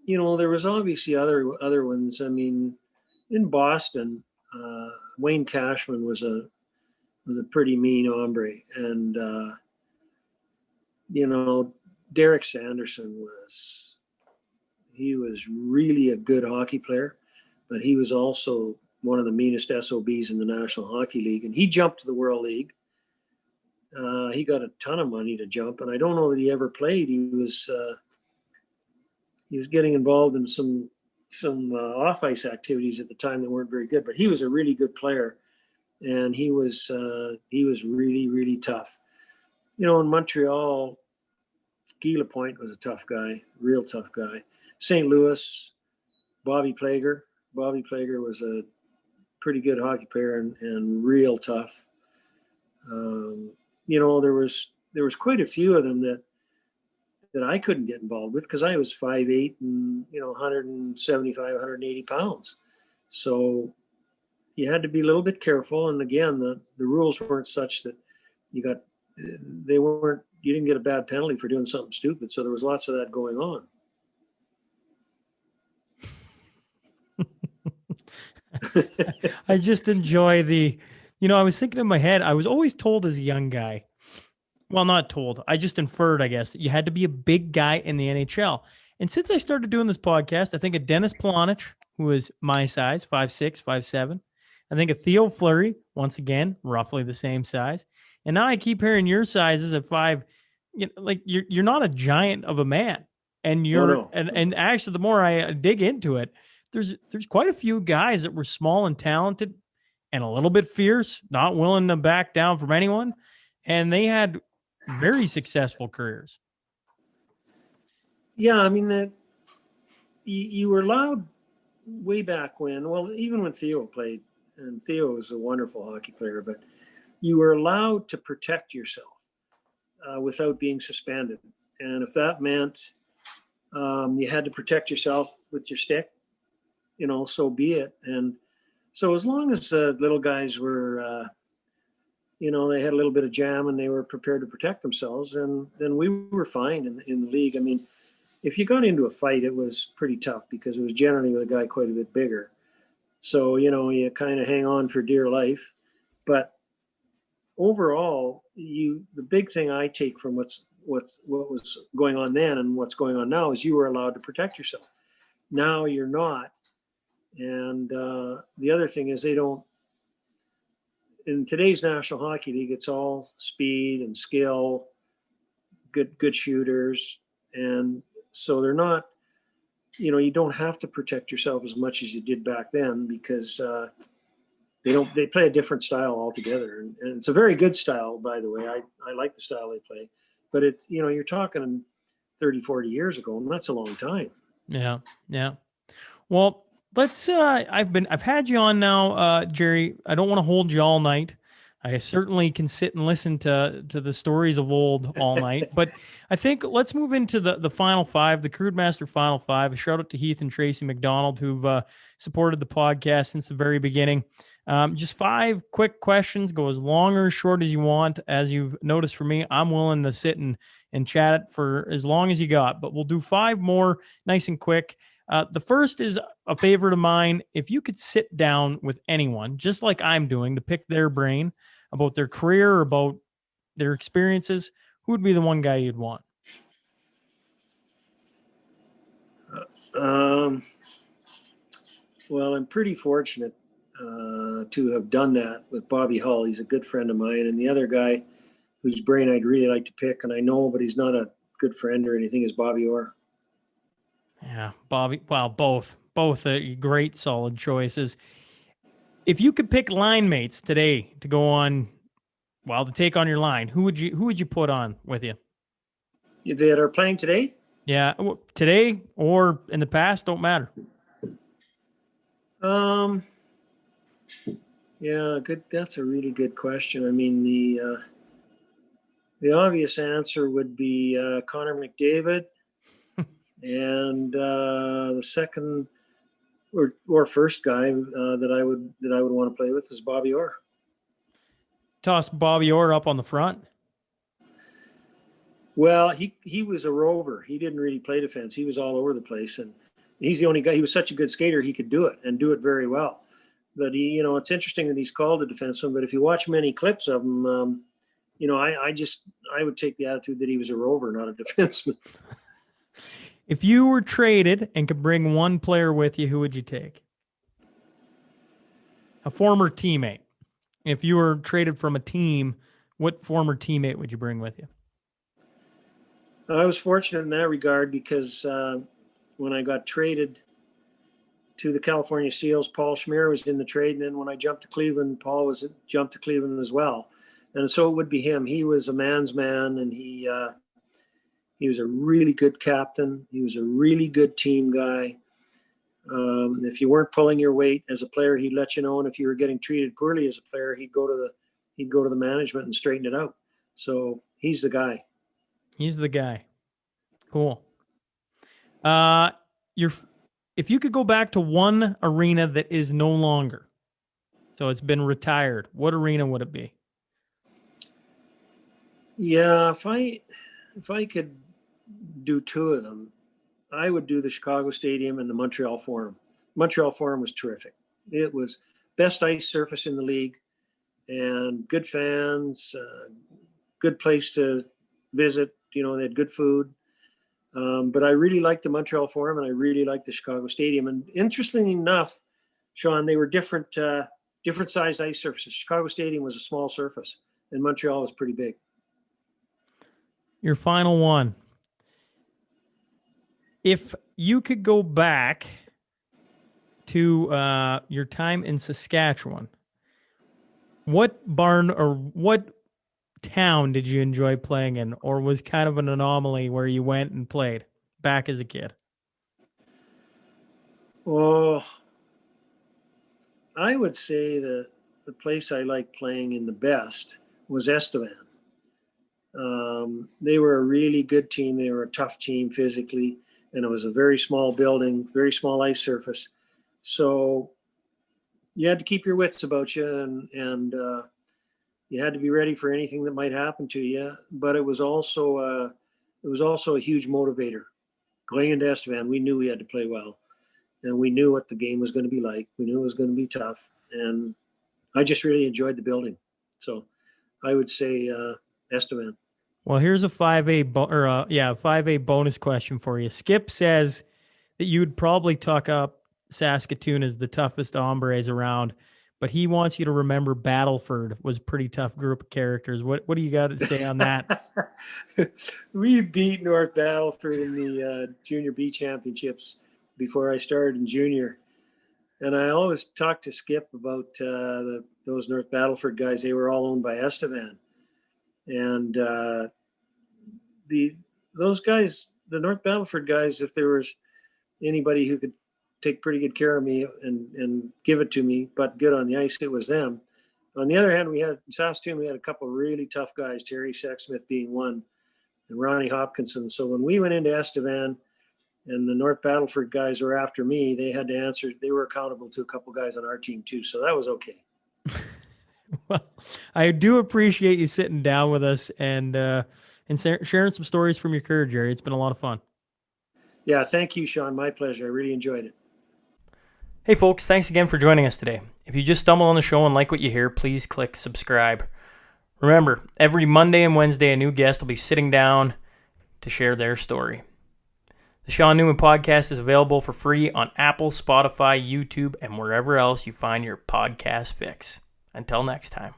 there was obviously other ones. I mean, in Boston, Wayne Cashman was a pretty mean hombre. And, Derek Sanderson was really a good hockey player, but he was also one of the meanest SOBs in the National Hockey League. And he jumped to the World League. He got a ton of money to jump, and I don't know that he ever played. He was getting involved in some off-ice activities at the time that weren't very good, but he was a really good player, and he was really, really tough. In Montreal, Guy Lapointe was a tough guy, real tough guy. St. Louis, Bobby Plager. Bobby Plager was a pretty good hockey player and real tough. There was quite a few of them that I couldn't get involved with because I was 5'8" and 175, 180 pounds. So you had to be a little bit careful. And again, the rules weren't such that you didn't get a bad penalty for doing something stupid. So there was lots of that going on. I just enjoy I was thinking in my head, I was always told as a young guy, well, not told, I just inferred, I guess, that you had to be a big guy in the NHL. And since I started doing this podcast, I think of Dennis Plonich, who is my size, 5'6", 5'7". I think of Theo Fleury, once again, roughly the same size. And now I keep hearing your sizes at 5. You're not a giant of a man. And and actually, the more I dig into it, there's quite a few guys that were small and talented and a little bit fierce, not willing to back down from anyone. And they had very successful careers. Yeah, I mean that you were allowed way back when. Well, even when Theo played, and Theo was a wonderful hockey player, but you were allowed to protect yourself without being suspended. And if that meant you had to protect yourself with your stick, so be it. And so as long as little guys were, they had a little bit of jam and they were prepared to protect themselves, and then we were fine in the league. I mean, if you got into a fight, it was pretty tough because it was generally with a guy quite a bit bigger. So, you kind of hang on for dear life. But overall, the big thing I take from what was going on then and what's going on now is you were allowed to protect yourself. Now you're not. And the other thing is in today's National Hockey League, it's all speed and skill, good shooters. And so they're not, you don't have to protect yourself as much as you did back then because they play a different style altogether. And it's a very good style, by the way. I like the style they play, but it's, you're talking 30, 40 years ago, and that's a long time. Yeah. Yeah. Well, let's, I've had you on now, Gerry. I don't want to hold you all night. I certainly can sit and listen to the stories of old all night, but I think let's move into the Final Five, the Crewmaster Final Five. A shout out to Heath and Tracy McDonald, who've supported the podcast since the very beginning. Just 5 quick questions, go as long or as short as you want. As you've noticed for me, I'm willing to sit and chat it for as long as you got, but we'll do 5 more nice and quick. The first is a favorite of mine. If you could sit down with anyone, just like I'm doing, to pick their brain about their career or about their experiences, who would be the one guy you'd want? Well, I'm pretty fortunate to have done that with Bobby Hull. He's a good friend of mine. And the other guy whose brain I'd really like to pick, and I know, but he's not a good friend or anything, is Bobby Orr. Yeah, Bobby. Well, both great, solid choices. If you could pick line mates today to go on, to take on your line, who would you put on with you? That are playing today? Yeah, today or in the past, don't matter. Yeah, good. That's a really good question. I mean, the obvious answer would be Connor McDavid. And the second or first guy that I would want to play with is Bobby Orr. Toss Bobby Orr up on the front. Well, he was a rover. He didn't really play defense. He was all over the place, and he's the only guy. He was such a good skater. He could do it and do it very well. But it's interesting that he's called a defenseman. But if you watch many clips of him, I would take the attitude that he was a rover, not a defenseman. If you were traded and could bring one player with you, who would you take? A former teammate. If you were traded from a team, what former teammate would you bring with you? I was fortunate in that regard because when I got traded to the California Seals, Paul Schmierer was in the trade. And then when I jumped to Cleveland, Paul jumped to Cleveland as well. And so it would be him. He was a man's man, and he was a really good captain. He was a really good team guy. If you weren't pulling your weight as a player, he'd let you know. And if you were getting treated poorly as a player, he'd go to the management and straighten it out. So he's the guy. He's the guy. Cool. If you could go back to one arena that is no longer, so it's been retired, what arena would it be? Yeah, if I could do 2 of them, I would do the Chicago Stadium and the Montreal Forum. Montreal Forum was terrific. It was best ice surface in the league, and good fans, good place to visit. They had good food. But I really liked the Montreal Forum, and I really liked the Chicago Stadium. And interestingly enough, Sean, they were different sized ice surfaces. Chicago Stadium was a small surface, and Montreal was pretty big. Your final one. If you could go back to your time in Saskatchewan, what barn or what town did you enjoy playing in, or was kind of an anomaly where you went and played? back as a kid? Oh, I would say the place I liked playing in the best was Estevan. They were a really good team. They were a tough team physically, and it was a very small building, very small ice surface. So you had to keep your wits about you, and you had to be ready for anything that might happen to you. But it was also a huge motivator. Going into Estevan, we knew we had to play well, and we knew what the game was going to be like. We knew it was going to be tough, and I just really enjoyed the building. So I would say Estevan. Well, here's a 5A bonus question for you. Skip says that you would probably talk up Saskatoon as the toughest hombres around, but he wants you to remember Battleford was a pretty tough group of characters. What do you got to say on that? We beat North Battleford in the Junior B championships before I started in junior. And I always talk to Skip about those North Battleford guys. They were all owned by Estevan. And those guys, the North Battleford guys, if there was anybody who could take pretty good care of me and give it to me, but good on the ice, it was them. On the other hand, in Saskatoon, we had a couple of really tough guys, Terry Sexsmith being one, and Ronnie Hopkinson. So when we went into Estevan and the North Battleford guys were after me, they had to answer. They were accountable to a couple guys on our team too. So that was okay. Well, I do appreciate you sitting down with us and sharing some stories from your career, Gerry. It's been a lot of fun. Yeah, thank you, Sean. My pleasure. I really enjoyed it. Hey, folks, thanks again for joining us today. If you just stumble on the show and like what you hear, please click subscribe. Remember, every Monday and Wednesday, a new guest will be sitting down to share their story. The Sean Newman Podcast is available for free on Apple, Spotify, YouTube, and wherever else you find your podcast fix. Until next time.